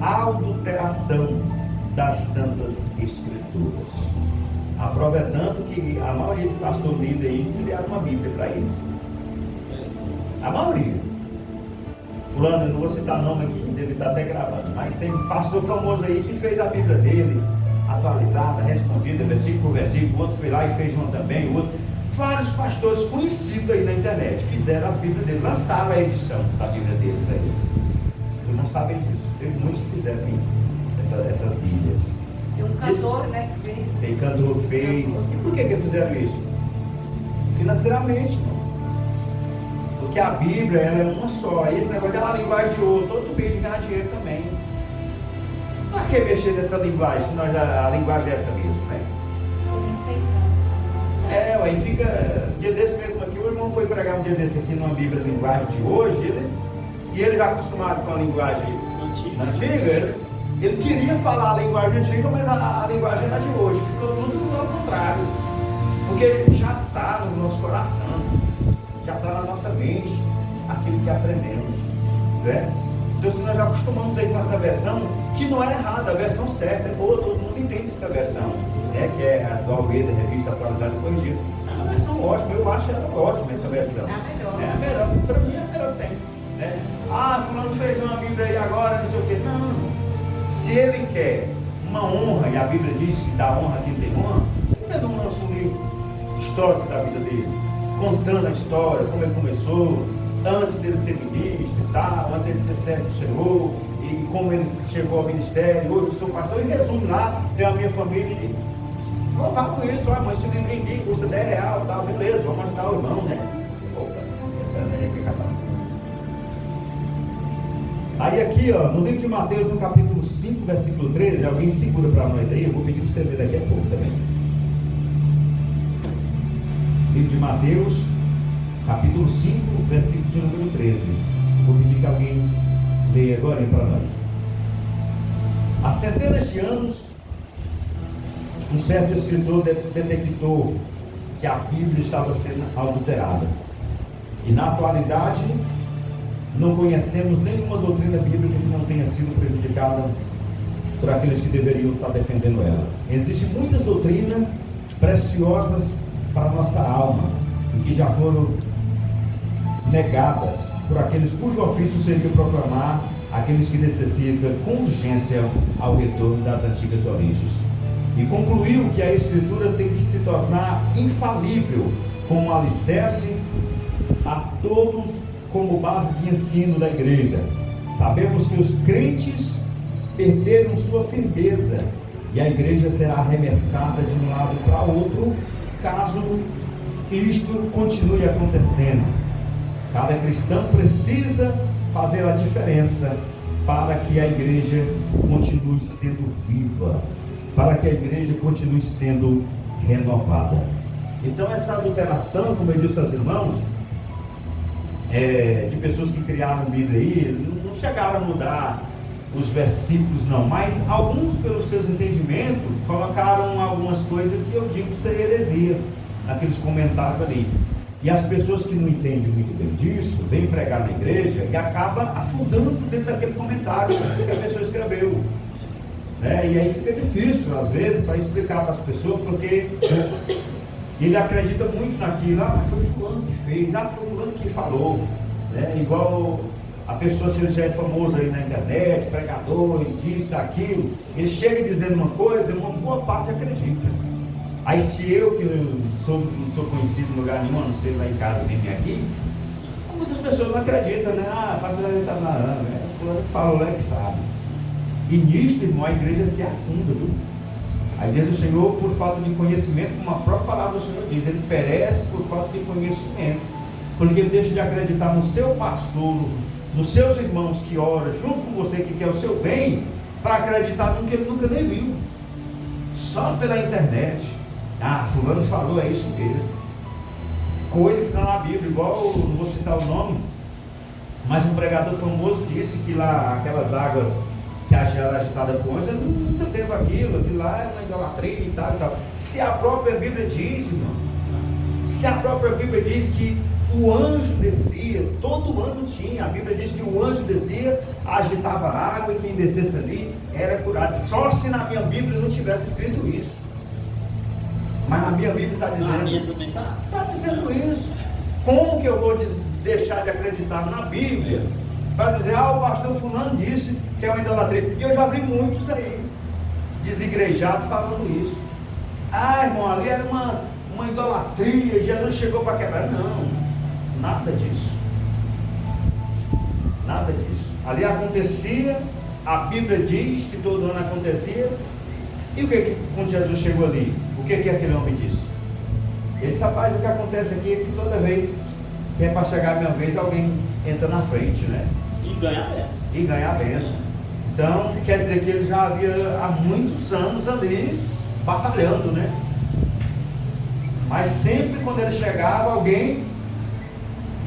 a adulteração das Santas Escrituras. A prova é tanto que a maioria de pastor líder aí criaram uma Bíblia para eles. A maioria. Fulano, eu não vou citar nome aqui, deve estar até gravando, mas tem um pastor famoso aí que fez a Bíblia dele atualizada, respondida, versículo por versículo. O outro foi lá e fez uma também, o outro. Vários pastores conhecidos aí na internet fizeram as Bíblias deles, lançaram a edição da Bíblia deles aí. Vocês não sabem disso. Teve muitos que fizeram essas Bíblias. Tem um cantor, né, que fez. Tem cantor que fez. E por que eles fizeram isso? Financeiramente, não. Porque a Bíblia, ela é uma só. E esse negócio de uma linguagem de outra, outro meio de ganhar dinheiro também. Para que mexer nessa linguagem, se a linguagem é essa mesmo, né? Aí fica, um dia desse mesmo aqui, o irmão foi pregar um dia desse aqui numa Bíblia de linguagem de hoje, e e ele já acostumado com a linguagem antiga, ele queria falar a linguagem antiga, mas a linguagem era de hoje. Ficou tudo ao contrário. Porque já está no nosso coração, já está na nossa mente, aquilo que aprendemos, né? Então, se nós já acostumamos aí com essa versão, que não era errada, a versão certa, todo mundo entende essa versão, né? Que é a do Almeida, Revista Atualizada e Corrigida. É uma versão ótima, eu acho ela ótima essa versão. É a melhor, para mim é a melhor que tem, né? Ah, fulano fez uma Bíblia aí agora, não sei o quê. Não. Se ele quer uma honra, e a Bíblia diz que dá honra a quem tem honra, ainda não lança um livro histórico da vida dele, contando a história, como ele começou, antes dele ser ministro e tal, antes dele ser servo do Senhor, e como ele chegou ao ministério, hoje eu sou pastor, e resume lá, tem a minha família, e louvar com isso, mãe, se livro aqui, custa R$10, tal, beleza, vamos ajudar o irmão, né? Opa, essa é a verificação. Aí aqui, ó, no livro de Mateus, no capítulo 5, versículo 13, alguém segura para nós aí, eu vou pedir para você ler daqui a pouco também. Livro de Mateus, capítulo 5, versículo de número 13. Vou pedir que alguém leia agora para nós. Há centenas de anos, um certo escritor detectou que a Bíblia estava sendo adulterada. E na atualidade, não conhecemos nenhuma doutrina bíblica que não tenha sido prejudicada por aqueles que deveriam estar defendendo ela. Existem muitas doutrinas preciosas para a nossa alma e que já foram negadas por aqueles cujo ofício seria proclamar aqueles que necessitam com urgência ao retorno das antigas origens. E concluiu que a Escritura tem que se tornar infalível como alicerce a todos, como base de ensino da igreja. Sabemos que os crentes perderam sua firmeza e a igreja será arremessada de um lado para outro caso isto continue acontecendo. Cada cristão precisa fazer a diferença para que a igreja continue sendo viva, para que a igreja continue sendo renovada. Então essa adulteração, como eu disse aos irmãos, de pessoas que criaram a Bíblia aí, não chegaram a mudar os versículos não, mas alguns pelos seus entendimentos colocaram algumas coisas que eu digo ser heresia naqueles comentários ali. E as pessoas que não entendem muito bem disso, vêm pregar na igreja e acaba afundando dentro daquele comentário que a pessoa escreveu, né? E aí fica difícil às vezes para explicar para as pessoas, porque ele acredita muito naquilo. Ah, mas foi fulano que fez, ah, foi fulano que falou, né? Igual a pessoa, se ele já é famoso aí na internet, pregador, disso, daquilo, ele chega dizendo uma coisa, uma boa parte acredita. Aí se eu, que não sou conhecido em lugar nenhum, a não ser lá em casa, nem aqui, muitas pessoas não acreditam, né? Ah, pastor, ele está narrando, né? Fulano que falou lá que sabe. E nisto, irmão, a igreja se afunda, viu? A igreja do Senhor, por falta de conhecimento, como a própria palavra do Senhor diz, ele perece por falta de conhecimento, porque ele deixa de acreditar no seu pastor, nos seus irmãos que oram junto com você, que quer o seu bem, para acreditar no que ele nunca nem viu, só pela internet. Ah, fulano falou, é isso mesmo. Coisa que está na Bíblia, igual, não vou citar o nome, mas um pregador famoso disse que lá, aquelas águas que era agitada com anjo, nunca teve aquilo lá é uma idolatria e tal e tal. Se a própria Bíblia diz, irmão, se a própria Bíblia diz que o anjo descia, todo ano tinha, a Bíblia diz que o anjo descia, agitava a água e quem descesse ali era curado. Só se na minha Bíblia não tivesse escrito isso. Mas na minha Bíblia está dizendo. Na minha também está. Está dizendo isso. Como que eu vou deixar de acreditar na Bíblia para dizer, o pastor fulano disse que é uma idolatria? E eu já vi muitos aí desigrejados falando isso. Ah, irmão, ali era uma idolatria, Jesus chegou para quebrar. Não, nada disso. Nada disso. Ali acontecia, a Bíblia diz que todo ano acontecia. E o que quando Jesus chegou ali? O que aquele homem disse? Ele disse, rapaz, o que acontece aqui é que toda vez que é para chegar a minha vez, alguém entra na frente, né? E ganhar a bênção. Então, quer dizer que ele já havia há muitos anos ali, batalhando, né? Mas sempre quando ele chegava, alguém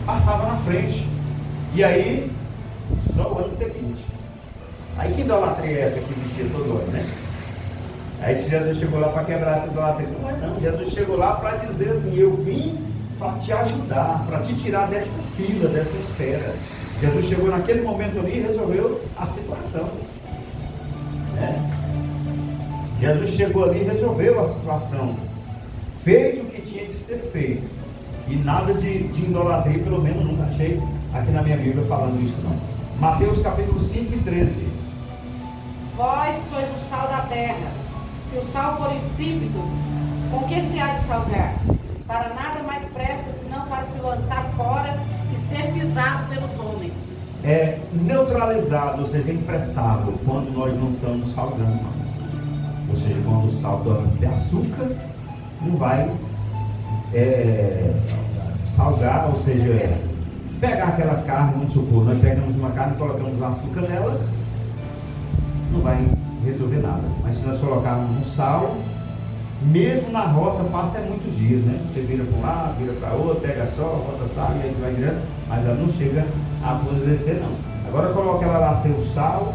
passava na frente. E aí, Só o ano seguinte. Aí que idolatria é essa que existia todo ano, né? Aí Jesus chegou lá para quebrar essa idolatria. Não é não, Jesus chegou lá para dizer assim, eu vim para te ajudar, para te tirar desta fila, dessa esfera. Jesus chegou naquele momento ali e resolveu a situação. Né? Jesus chegou ali e resolveu a situação. Fez o que tinha de ser feito. E nada de idolatria, pelo menos nunca achei aqui na minha Bíblia falando isso não. Mateus capítulo 5 e 13. Vós sois o sal da terra. Se o sal for insípido, com que se há de salgar? Para nada mais presta, senão para se lançar fora e ser pisado pelos homens. É neutralizado, ou seja, imprestável, quando nós não estamos salgando mais. Ou seja, quando o sal torna ser açúcar, não vai salgar, ou seja, pegar aquela carne, vamos supor, nós pegamos uma carne e colocamos um açúcar nela, não vai resolver nada. Mas se nós colocarmos um sal, mesmo na roça passa muitos dias, né? Você vira para um lado, vira para outro, pega só, bota sal e aí vai virando, mas ela não chega a apodrecer não. Agora coloca ela lá sem o sal,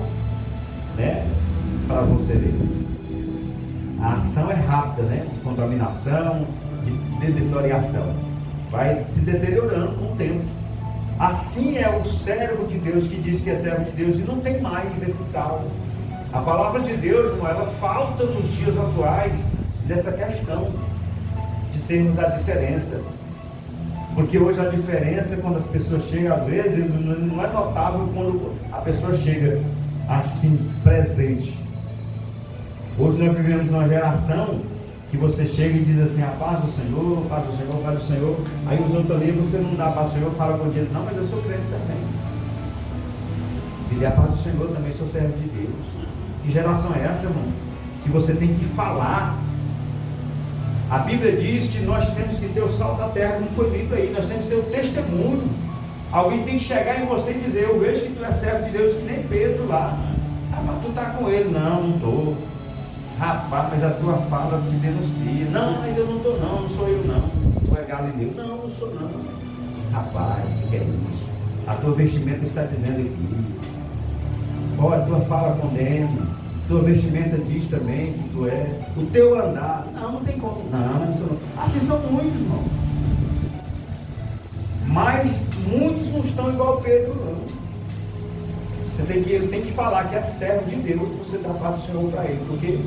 né? Para você ver. A ação é rápida, né? De contaminação, de deterioração. Vai se deteriorando com o tempo. Assim é o servo de Deus que diz que é servo de Deus e não tem mais esse sal. A palavra de Deus, irmão, ela falta nos dias atuais dessa questão de sermos a diferença. Porque hoje a diferença, quando as pessoas chegam, às vezes, não é notável quando a pessoa chega assim, presente. Hoje nós vivemos numa geração que você chega e diz assim, a paz do Senhor, paz do Senhor, paz do Senhor. Aí os outros ali, você não dá a paz do Senhor, fala com ele, não, mas eu sou crente também. Pedir a paz do Senhor, também sou servo de Deus. Que geração é essa, irmão? Que você tem que falar. A Bíblia diz que nós temos que ser o sal da terra, como foi dito aí, nós temos que ser o testemunho. Alguém tem que chegar em você e dizer, eu vejo que tu é servo de Deus, que nem Pedro lá. Ah, mas tu está com ele. Não estou. Rapaz, mas a tua fala te denuncia. Não, mas eu não estou não sou eu não. Tu é galileu. Não sou não. Rapaz, o que é isso? A tua vestimenta está dizendo aqui. Olha, a tua fala condena. Tua vestimenta diz também que tu é. O teu andar. Não tem como. Não sou não. Assim são muitos, irmão. Mas muitos não estão igual Pedro, não. Ele tem que falar que é servo de Deus, você dá a paz do Senhor para ele, porque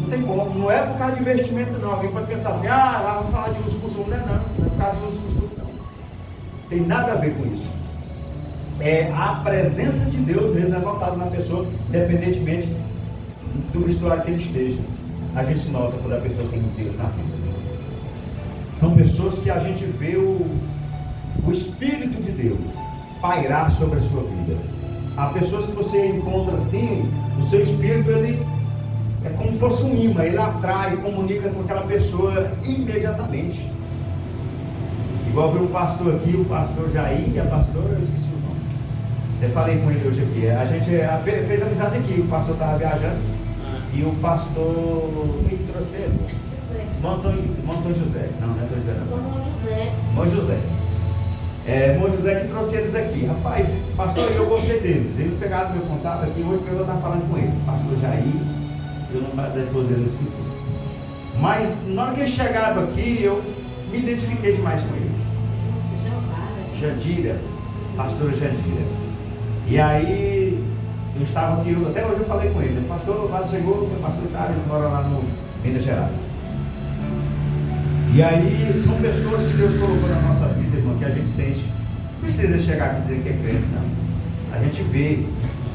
não tem como, não é por causa de investimento não. Alguém pode pensar assim, lá vamos falar de uso e costume, não é por causa de uso e costume não, tem nada a ver com isso. É a presença de Deus mesmo é notada na pessoa, independentemente do vestuário que ele esteja. A gente nota quando a pessoa tem Deus na vida. São pessoas que a gente vê o Espírito de Deus pairar sobre a sua vida. Há pessoas que você encontra assim, o seu espírito, ele é como se fosse um imã, ele atrai, comunica com aquela pessoa imediatamente. Igual veio um pastor aqui, o pastor Jair e a pastora, eu esqueci o nome. Até falei com ele hoje aqui. A gente fez amizade aqui, o pastor estava viajando e o pastor, quem trouxe ele? Monton José. Não é José não. Irmão José. Irmão José que trouxe eles aqui. Rapaz, pastor, eu gostei deles. Eles pegaram meu contato aqui, hoje eu vou estar falando com ele. Pastor Jair, eu não da esposa dele, eu esqueci. Mas na hora que eles chegaram aqui, eu me identifiquei demais com eles. Jandira, pastora Jandira. E aí, eu estava aqui, até hoje eu falei com ele. Pastor, o Vado chegou, meu pastor Itália, eles moram lá no Minas Gerais. E aí, são pessoas que Deus colocou na nossa vida, irmão, que a gente sente. Não precisa chegar aqui e dizer que é crente, não. A gente vê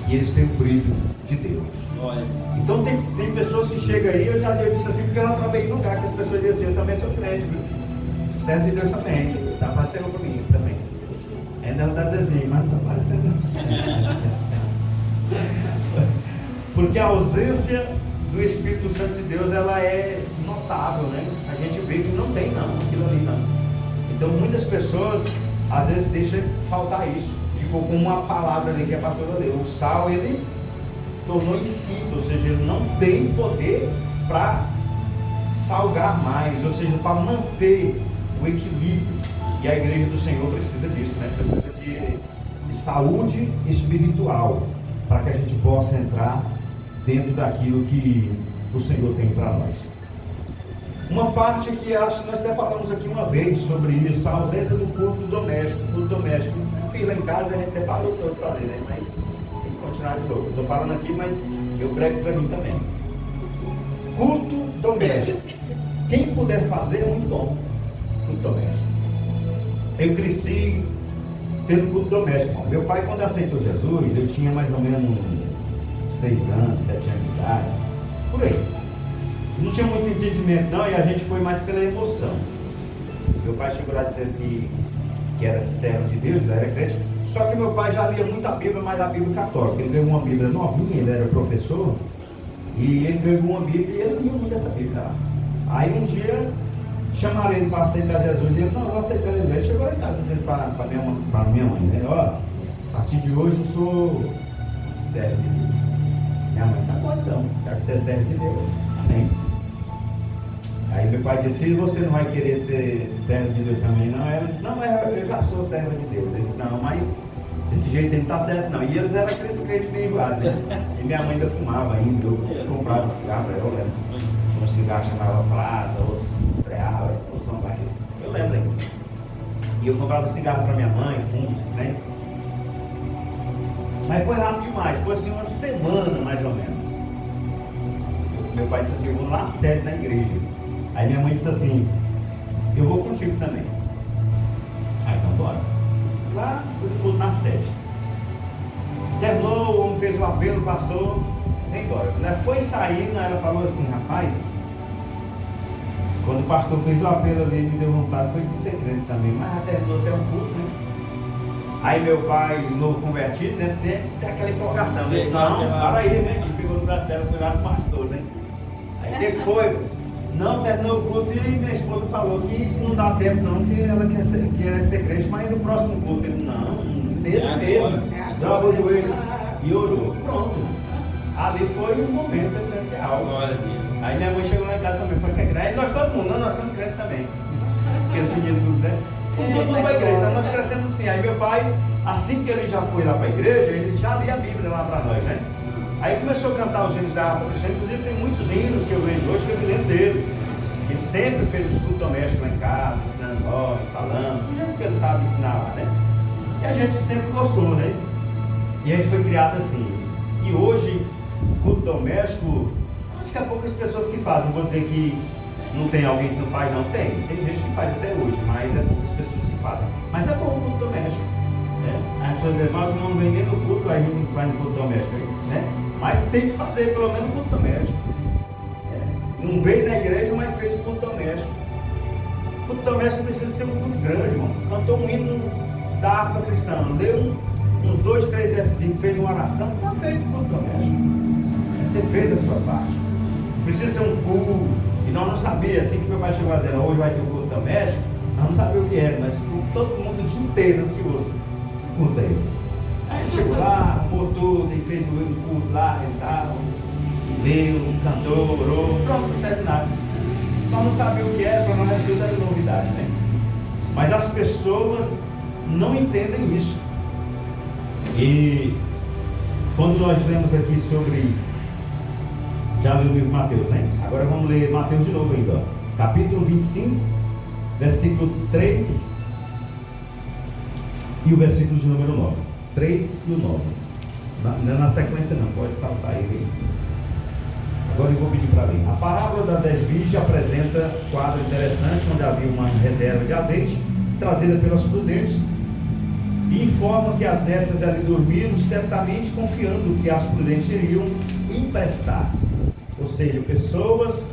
que eles têm o brilho de Deus. Olha. Então, tem pessoas que chegam aí, eu disse assim, porque eu não trabalhei em lugar que as pessoas dizem assim, eu também sou crente, viu? Servo de Deus também, está aparecendo comigo também. Ainda não está dizendo assim, mas não está aparecendo. Porque a ausência do Espírito Santo de Deus, ela é notável, né? A gente vê que não tem não, aquilo ali não. Então muitas pessoas às vezes deixam faltar isso. Ficou com uma palavra ali que a pastora leu. O sal, ele tornou insípido, ou seja, ele não tem poder para salgar mais, ou seja, para manter o equilíbrio. E a igreja do Senhor precisa disso, né? Precisa de saúde espiritual, para que a gente possa entrar dentro daquilo que o Senhor tem para nós. Uma parte que acho que nós até falamos aqui uma vez sobre isso, a ausência do culto doméstico. Culto doméstico, enfim, lá em casa a gente até falou todo para ler, né? Mas tem que continuar de novo. Eu estou falando aqui, mas eu prego para mim também. Culto doméstico. Quem puder fazer é muito bom. Culto doméstico. Eu cresci tendo culto doméstico. Meu pai, quando aceitou Jesus, eu tinha mais ou menos 6 anos, 7 anos de idade, por aí. Não tinha muito entendimento não, e a gente foi mais pela emoção. Meu pai chegou lá dizendo que era servo de Deus, era crente. Só que meu pai já lia muito a Bíblia, mas a Bíblia católica. Ele ganhou uma Bíblia novinha, ele era professor, e ele ganhou uma Bíblia e ele lia muito essa Bíblia lá. Aí um dia chamaram ele para aceitar Jesus, e ele não, eu aceitei ele. Ele chegou lá em casa dizendo para minha mãe, né? Ó, a partir de hoje eu sou servo de Deus. Minha mãe, tá bom então, já que você é servo de Deus, amém. Aí meu pai disse, e você não vai querer ser servo de Deus também? Não, ela disse, não, mas eu já sou servo de Deus. Ele disse, não, mas desse jeito ele não está certo não. E eles eram aqueles crentes meio enjoados, né? E minha mãe ainda fumava ainda, eu comprava cigarro, eu lembro. Tinha um cigarro chamava Plaza, outros Treal, eu lembro ainda. E eu comprava cigarro para minha mãe, fumo, né? Mas foi rápido demais, foi assim uma semana mais ou menos. Meu pai disse assim, eu vou lá cedo na igreja. Aí minha mãe disse assim, eu vou contigo também. Aí então bora. Lá, tudo na sede. Terminou, o homem fez o apelo, o pastor, vem embora. Ela foi saindo, ela falou assim, rapaz, quando o pastor fez o apelo ali, me deu vontade, foi de ser crente também, mas já terminou até um culto, né? Aí meu pai, novo convertido, né, tem aquela empolgação, ele disse, não, para aí, né? Ele pegou no braço dela, foi lá pro pastor, né? Aí o que foi? Não, terminou o culto e minha esposa falou que não dá tempo não, que ela quer ser crente, mas no próximo culto. Ele, não, nesse mesmo, dobrou o joelho e orou, pronto. Ali foi um momento essencial. Aí minha mãe chegou lá em casa também, foi que a igreja, aí nós todo mundo, nós somos crentes também. Porque os meninos tudo, né? Todo mundo para a igreja, então nós crescemos assim. Aí meu pai, assim que ele já foi lá para a igreja, ele já lia a Bíblia lá para nós, né? Aí começou a cantar os hinos da harpa cristã, inclusive tem muitos hinos que eu vejo hoje que eu me lembro dele. Ele sempre fez o estudo doméstico lá em casa, ensinando nós, falando, do jeito que ele sabe ensinar lá, né? E a gente sempre gostou, né? E a gente foi criado assim. E hoje, o culto doméstico, acho que há poucas pessoas que fazem. Não vou dizer que não tem alguém que não faz, não. Tem gente que faz até hoje, mas é poucas pessoas que fazem. Mas é bom o culto doméstico. Né? As pessoas dizem, mas não vem nem no culto, aí não vai no culto doméstico, né? Mas tem que fazer pelo menos o culto doméstico. Não veio da igreja, mas fez o culto doméstico. O culto doméstico precisa ser um culto grande, irmão. Cantou um hino da harpa cristã, leu uns 2, 3 versículos, fez uma oração, está feito o culto doméstico. Você fez a sua parte. Precisa ser um culto. E nós não sabíamos, assim que meu pai chegou a dizer, hoje vai ter um culto doméstico, nós não sabíamos o que era, mas todo mundo o dia inteiro ansioso. Que culto é esse? Aí ele chegou lá, arrumou tudo, e fez o culto lá, e tal, leu, cantou, orou, pronto, terminado. Nós não sabíamos o que era, para nós tudo era novidade, né? Mas as pessoas não entendem isso. E quando nós lemos aqui sobre, já leu o livro de Mateus, né? Agora vamos ler Mateus de novo ainda, ó. Capítulo 25, versículo 3 e o versículo de número 9. 3 e o 9. Não é na sequência não, pode saltar ele. Agora eu vou pedir para ler. A parábola da 10 virgens apresenta um quadro interessante, onde havia uma reserva de azeite, trazida pelas prudentes, e informa que as dessas ali dormiram, certamente confiando que as prudentes iriam emprestar. Ou seja, pessoas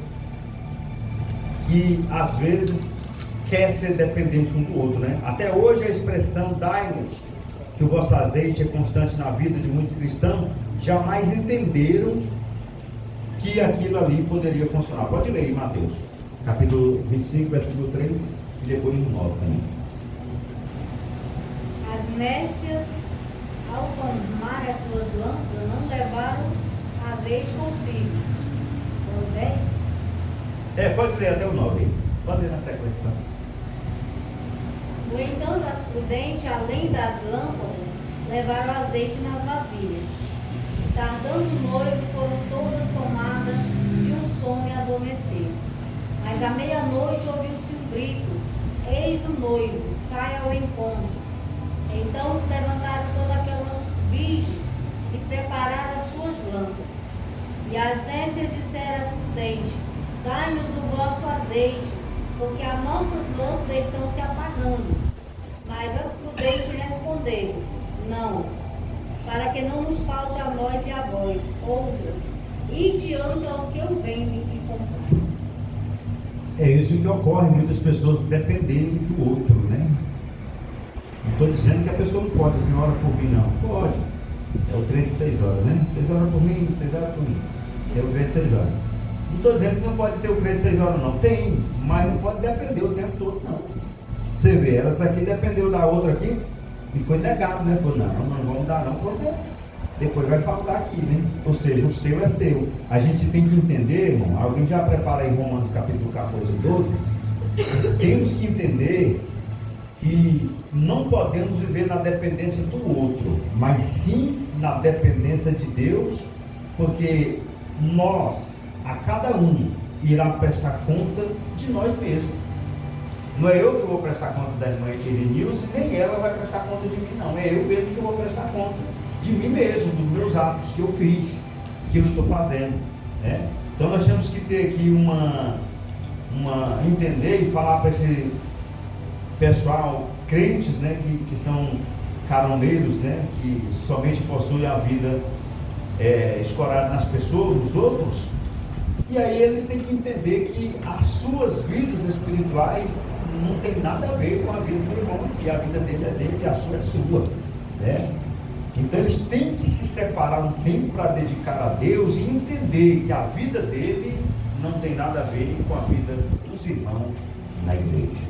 que às vezes querem ser dependentes um do outro, né? Até hoje a expressão dai-nos que o vosso azeite é constante na vida de muitos cristãos, jamais entenderam que aquilo ali poderia funcionar. Pode ler aí, Mateus, capítulo 25, versículo 3 e depois no 9 também. As nécias, ao tomarem as suas lâmpadas, não levaram azeite consigo. Foram 10? Pode ler até o 9 aí. Pode ler na sequência também. No entanto, as prudentes, além das lâmpadas, levaram azeite nas vasilhas. Tardando o noivo, foram todas tomadas de um sono e adormeceram. Mas à meia-noite ouviu-se um grito: eis o noivo, sai ao encontro. Então se levantaram todas aquelas virgens e prepararam as suas lâmpadas. E as nécias disseram às prudentes: dai-nos do vosso azeite, porque as nossas lâmpadas estão se apagando. Mas as prudentes responderam: não, para que não nos falte a nós e a vós, outras, e diante aos que o vendem e compram. É isso que ocorre, muitas pessoas dependendo do outro, né? Não estou dizendo que a pessoa não pode, assim, ora por mim, não. Pode. É o trem de 6 horas, né? 6 horas por mim, 6 horas por mim. Tem o trem de 6 horas. Não estou dizendo que não pode ter o trem de 6 horas, não. Tem, mas não pode depender o tempo todo, não. Você vê, essa aqui dependeu da outra aqui e foi negado, né? Falou, não vamos dar não, porque depois vai faltar aqui, né? Ou seja, o seu é seu. A gente tem que entender, irmão, alguém já prepara aí Romanos capítulo 14 e 12? Temos que entender que não podemos viver na dependência do outro, mas sim na dependência de Deus, porque nós, a cada um, irá prestar conta de nós mesmos. Não é eu que vou prestar conta da irmã Elenilce, nem ela vai prestar conta de mim, não. É eu mesmo que vou prestar conta de mim mesmo, dos meus atos que eu fiz, que eu estou fazendo, né? Então nós temos que ter aqui entender e falar para esse pessoal, crentes, né, que são caroneiros, né, que somente possuem a vida escorada nas pessoas, nos outros. E aí eles têm que entender que as suas vidas espirituais não tem nada a ver com a vida do irmão, que a vida dele é dele e a sua é sua, né? Então eles têm que se separar um tempo para dedicar a Deus e entender que a vida dele não tem nada a ver com a vida dos irmãos na igreja.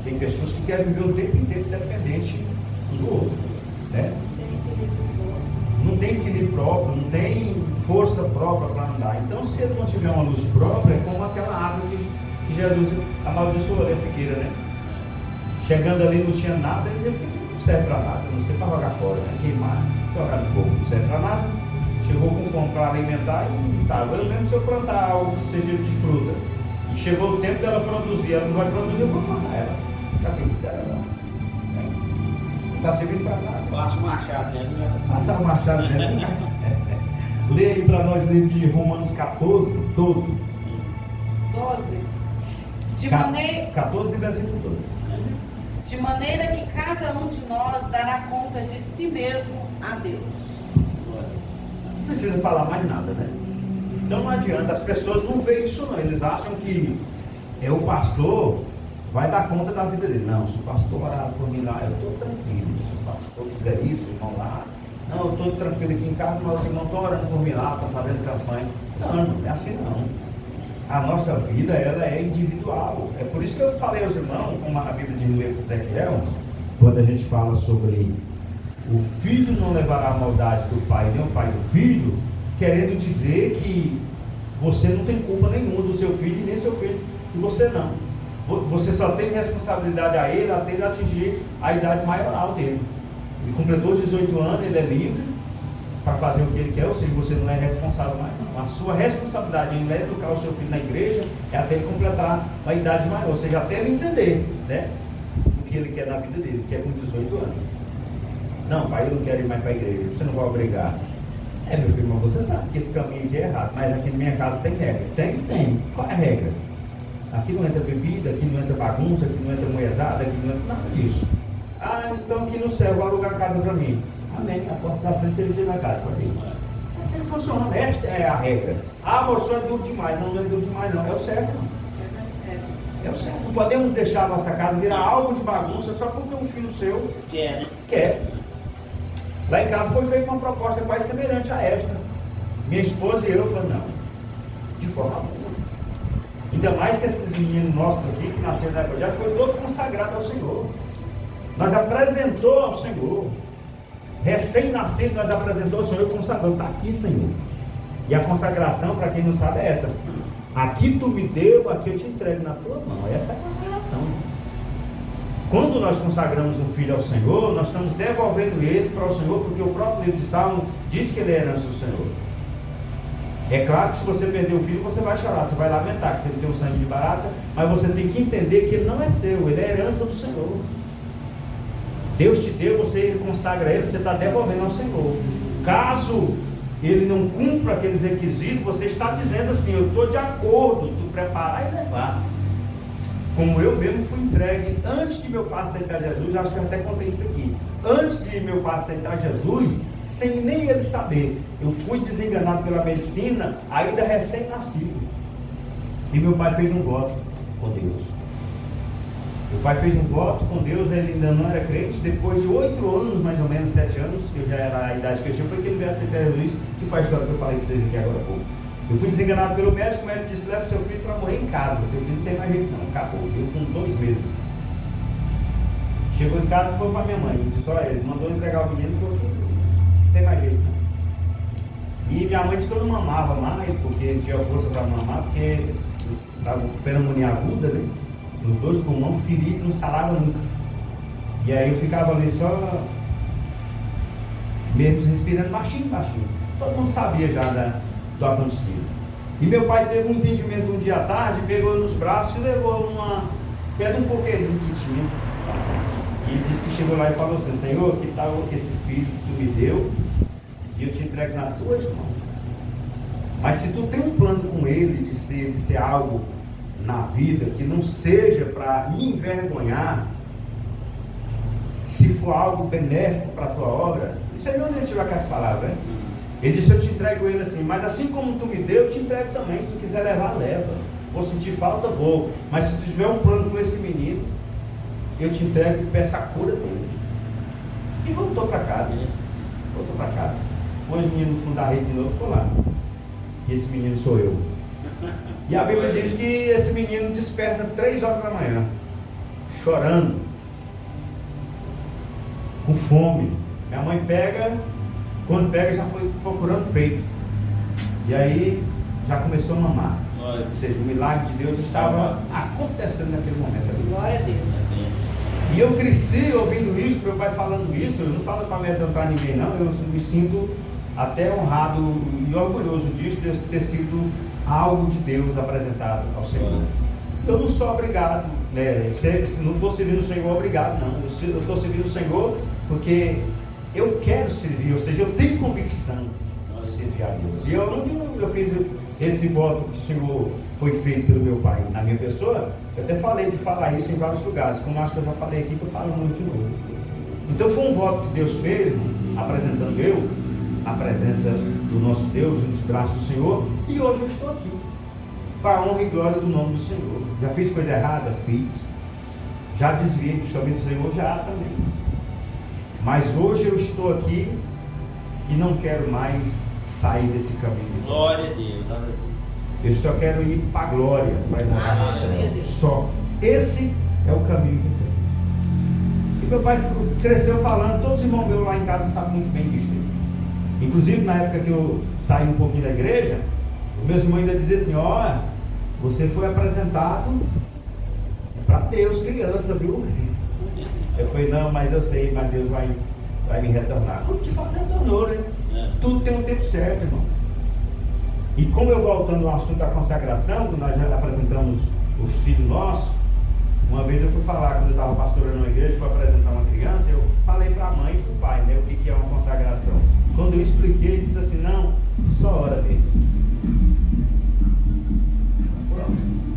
Tem pessoas que querem viver o tempo inteiro dependente um do outro, né? Não tem equilíbrio próprio, não tem força própria para andar. Então, se ele não tiver uma luz própria, é como aquela árvore que Jesus amaldiçoou ali a figueira, né? Chegando ali não tinha nada, ele disse: não serve para nada, não sei para jogar fora, né? Queimar, jogar de fogo, não serve para nada. Chegou com fome para alimentar e tá. Eu mesmo, se eu plantar algo que seja de fruta e chegou o tempo dela produzir, ela não vai produzir, eu vou matar ela. Cadê ela? Não está servindo para nada. Passa o machado dentro, né? Passa o machado dentro. Lê aí para nós, livro de Romanos 14, 12. 12. De maneira... 14, versículo 12. De maneira que cada um de nós dará conta de si mesmo a Deus. Não precisa falar mais nada, né? Então não adianta, as pessoas não veem isso não. Eles acham que o pastor vai dar conta da vida dele. Não, se o pastor orar por mim lá, eu estou tranquilo. Se o pastor fizer isso, irmão lá, não, eu estou tranquilo aqui em casa, mas os irmãos estão orando por mim lá, estão fazendo campanha. Não é assim não. A nossa vida, ela é individual. É por isso que eu falei aos irmãos, como na Bíblia de Ezequiel, quando a gente fala sobre o filho não levará a maldade do pai, nem o pai do filho, querendo dizer que você não tem culpa nenhuma do seu filho, nem seu filho e você não. Você só tem responsabilidade a ele até ele atingir a idade maioral dele. Ele completou 18 anos, ele é livre para fazer o que ele quer, ou seja, você não é responsável mais não. A sua responsabilidade em educar o seu filho na igreja é até ele completar a idade maior, ou seja, até ele entender, né, o que ele quer na vida dele, que é com 18 anos. Não, pai, eu não quero ir mais para a igreja, você não vai obrigar. Meu filho, mas você sabe que esse caminho aqui é errado, mas aqui na minha casa tem regra. Tem. Qual é a regra? Aqui não entra bebida, aqui não entra bagunça, aqui não entra moezada, aqui não entra nada disso. Então aqui no céu, vou alugar a casa para mim. Amém, a porta da frente, você na casa para mim. Assim funciona, esta é a regra. Mas o senhor é duro demais. Não é duro demais não, é o certo não. É o certo. Não podemos deixar a nossa casa virar alvo de bagunça só porque um filho seu quer. Lá em casa foi feita uma proposta quase semelhante a esta. Minha esposa e eu falamos, não, de forma alguma. Ainda mais que esses meninos nossos aqui, que nasceram na Evangelho, foi todo consagrado ao Senhor. Nós apresentou ao Senhor. Recém-nascido, nós apresentou ao Senhor e consagrou. Está aqui, Senhor. E a consagração, para quem não sabe, é essa. Aqui tu me deu, aqui eu te entrego na tua mão. Essa é a consagração. Quando nós consagramos um filho ao Senhor, nós estamos devolvendo ele para o Senhor, porque o próprio livro de Salmo diz que ele é herança do Senhor. É claro que se você perder o filho, você vai chorar, você vai lamentar que você não tem um sangue de barata, mas você tem que entender que ele não é seu, ele é herança do Senhor. Deus te deu, você consagra ele, você está devolvendo ao Senhor. Caso ele não cumpra aqueles requisitos, você está dizendo assim: eu estou de acordo, tu preparar e levar. Como eu mesmo fui entregue antes de meu pai aceitar Jesus, acho que eu até contei isso aqui. Antes de meu pai aceitar Jesus, sem nem ele saber, eu fui desenganado pela medicina, ainda recém-nascido. E meu pai fez um voto com Deus. Meu pai fez um voto com Deus, ele ainda não era crente. Depois de 8 anos, mais ou menos 7 anos, que eu já era a idade que eu tinha, foi que ele veio aceitar Jesus, que foi a história que eu falei para vocês aqui agora há pouco. Eu fui desenganado pelo médico, o médico disse: leva seu filho para morrer em casa, seu filho não tem mais jeito não, acabou. Eu com 2 meses. Chegou em casa e foi para minha mãe, disse: olha, ele mandou entregar o menino e falou que não tem mais jeito não. E minha mãe disse que eu não mamava mais, porque não tinha força para mamar, porque estava com pneumonia aguda, né? Os 2 pulmões feridos, não sarava nunca. E aí eu ficava ali só, mesmo respirando baixinho, baixinho. Todo mundo sabia já do acontecido. E meu pai teve um entendimento um dia à tarde, pegou nos braços e levou numa pé de um coqueirinho que tinha. E ele disse que chegou lá e falou assim: Senhor, que tal esse filho que tu me deu, e eu te entrego nas tuas mãos. Mas se tu tem um plano com ele de ser algo na vida que não seja para me envergonhar, se for algo benéfico para a tua obra, isso aí não é tirar com as palavras, né? Ele disse: eu te entrego ele assim, mas assim como tu me deu, eu te entrego também. Se tu quiser levar, leva. Vou sentir falta, vou. Mas se tu tiver um plano com esse menino, eu te entrego e peço a cura dele. E voltou para casa. Voltou para casa. Pôs o menino no fundo da rede de novo, ficou lá. E esse menino sou eu. E a Bíblia diz que esse menino desperta 3 horas da manhã, chorando, com fome. Minha mãe quando pega já foi procurando peito. E aí já começou a mamar. Ou seja, o milagre de Deus estava acontecendo naquele momento ali. Glória a Deus. E eu cresci ouvindo isso, meu pai falando isso. Eu não falo para amedrontar ninguém não, eu me sinto até honrado e orgulhoso disso, de ter sido algo de Deus apresentado ao Senhor. Eu não sou obrigado, né? Não estou servindo o Senhor obrigado, não. Eu estou servindo o Senhor porque eu quero servir, ou seja, eu tenho convicção de servir a Deus. E eu fiz esse voto que o Senhor foi feito pelo meu pai na minha pessoa. Eu até falei de falar isso em vários lugares, como acho que eu já falei aqui, que eu falo muito de novo. Então foi um voto que Deus fez, apresentando eu a presença do nosso Deus e nos braços do Senhor, e hoje eu estou aqui para a honra e glória do nome do Senhor. Já fiz coisa errada? Fiz. Já desviei do caminho do Senhor? Já também. Mas hoje eu estou aqui e não quero mais sair desse caminho. Glória a Deus. Eu só quero ir para a glória, para ir no céu. Só. Esse é o caminho que eu tenho. E meu pai cresceu falando, todos os irmãos meus lá em casa sabem muito bem disso. Inclusive na época que eu saí um pouquinho da igreja, os meus irmãos ainda diziam assim: ó, você foi apresentado para Deus, criança, viu? Eu falei: não, mas eu sei, mas Deus vai me retornar. Como te falta retornou, né? Tudo tem um tempo certo, irmão. E como eu voltando ao assunto da consagração, que nós já apresentamos os filhos nossos, uma vez eu fui falar, quando eu estava pastorando uma igreja, fui apresentar uma criança, eu falei para a mãe e para o pai, né, o que é uma consagração. Quando eu expliquei, ele disse assim: não, só ora mesmo.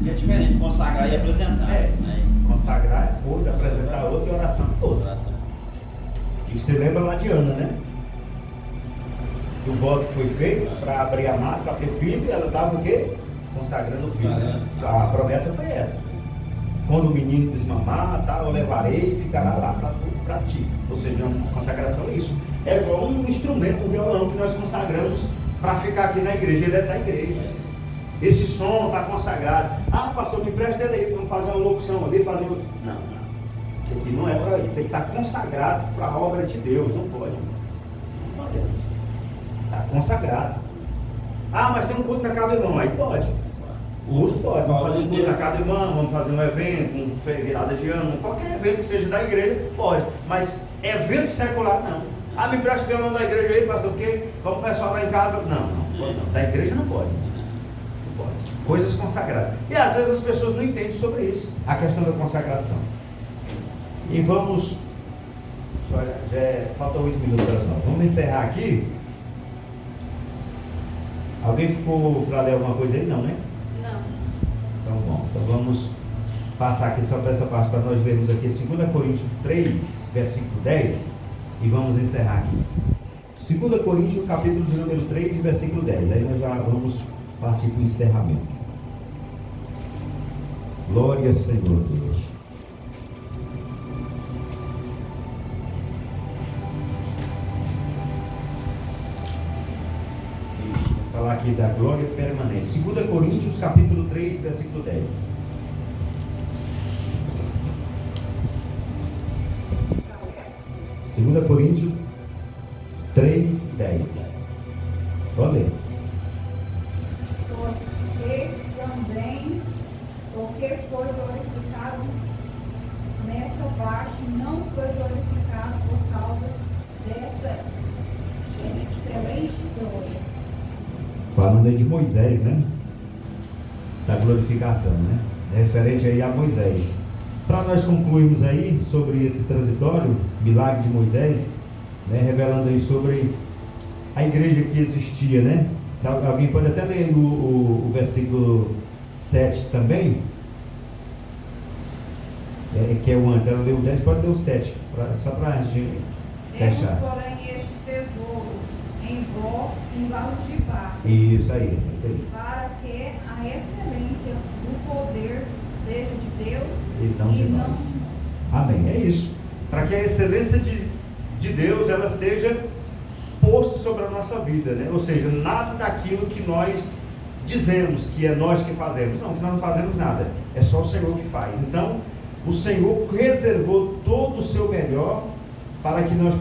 É diferente consagrar e apresentar. Né? Consagrar é coisa, apresentar outra e oração é outra. E você lembra lá de Ana, né? Do voto que foi feito para abrir a mata, para ter filho, ela estava o quê? Consagrando o filho. Né? A promessa foi essa: quando o menino desmamar, tá, eu levarei e ficará lá para ti. Ou seja, a consagração é isso. É igual um instrumento, um violão que nós consagramos para ficar aqui na igreja. Ele é da igreja. Esse som está consagrado. Ah, pastor, me empresta ele aí, vamos fazer uma locução ali, fazer. Não. Isso aqui não é para isso. Ele está consagrado para a obra de Deus. Não pode. Não pode. Está consagrado. Ah, mas tem um culto na casa do irmão. Aí pode. Outros podem, vamos fazer um culto na casa de irmã, vamos fazer um evento, virada de ano, qualquer evento que seja da igreja, pode. Mas evento secular, não. Ah, me empresta o violão da igreja aí, pastor, porque como o pessoal lá em casa, não pode não. Da igreja não pode. Não pode. Coisas consagradas. E às vezes as pessoas não entendem sobre isso, a questão da consagração. E vamos, falta 8 minutos para as 9. Vamos encerrar aqui. Alguém ficou para ler alguma coisa aí? Não, né? Não. Então, bom. Então vamos passar aqui só para essa parte, para nós lermos aqui 2 Coríntios 3, versículo 10, e vamos encerrar aqui. 2 Coríntios, capítulo de número 3, versículo 10. Aí nós já vamos partir para o encerramento. Glória, Senhor Deus. Falar aqui da glória permanente. 2 Coríntios capítulo 3, versículo 10. Segunda Coríntios 3, 10. Pode ler. Porque foi glorificado nesta parte, não foi glorificado por causa desta excelente glória. Falando aí de Moisés, né? Da glorificação, né? Referente aí a Moisés. Para nós concluirmos aí sobre esse transitório, milagre de Moisés, né? Revelando aí sobre a igreja que existia, né? Se alguém pode até ler o versículo 7 também, que é o antes. Ela leu o 10, pode ler o 7, só para a gente fechar. Temos, porém, este tesouro em vós, em vasos de barro. Isso aí, isso aí. Para que a excelência do poder seja de Deus E não de nós. Amém. É isso. Para que a excelência de Deus ela seja posta sobre a nossa vida, né? Ou seja, nada daquilo que nós dizemos que é nós que fazemos. Não, que nós não fazemos nada. É só o Senhor que faz. Então, o Senhor reservou todo o seu melhor para que nós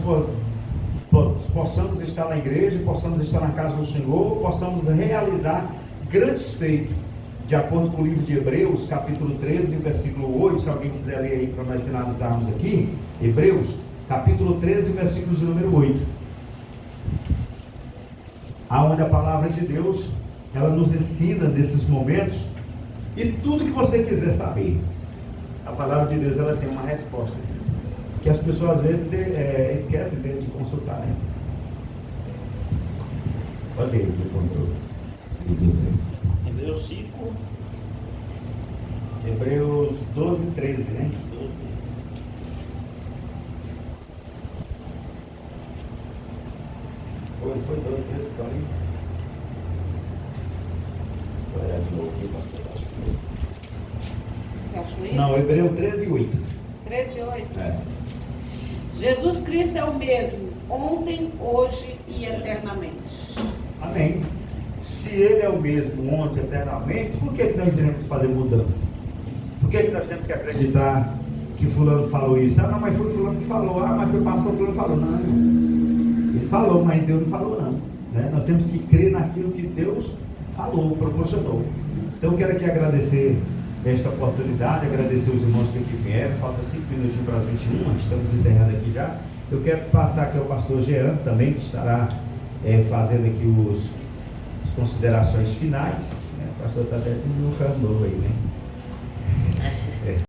possamos estar na igreja, possamos estar na casa do Senhor, possamos realizar grandes feitos, de acordo com o livro de Hebreus, capítulo 13, versículo 8, se alguém quiser ler aí para nós finalizarmos aqui, Hebreus, capítulo 13, versículo de número 8, aonde a palavra de Deus, ela nos ensina nesses momentos, e tudo que você quiser saber, a palavra de Deus, ela tem uma resposta aqui. Que as pessoas às vezes esquecem de consultar, né? Pode ir aqui o controle. Hebreus 5. Hebreus 12, 13, né? 12. Foi 12, 13 que eu li. Vou olhar de novo aqui, pastor. Acho que foi. Você achou isso? Não, Hebreus 13, 8. 13, 8. É. Jesus Cristo é o mesmo, ontem, hoje e eternamente. Amém. Se Ele é o mesmo ontem, eternamente, por que nós temos que fazer mudança? Por que nós temos que acreditar que fulano falou isso? Ah, não, mas foi fulano que falou. Ah, mas foi o pastor fulano que falou. Não, ele falou, mas Deus não falou não, né? Nós temos que crer naquilo que Deus falou, proporcionou. Então eu quero aqui agradecer esta oportunidade, agradecer os irmãos que aqui vieram. Falta 5 minutinhos para as 21, estamos encerrando aqui já. Eu quero passar aqui ao pastor Jean também, que estará fazendo aqui as considerações finais, né? O pastor está até com um ferro novo aí, né?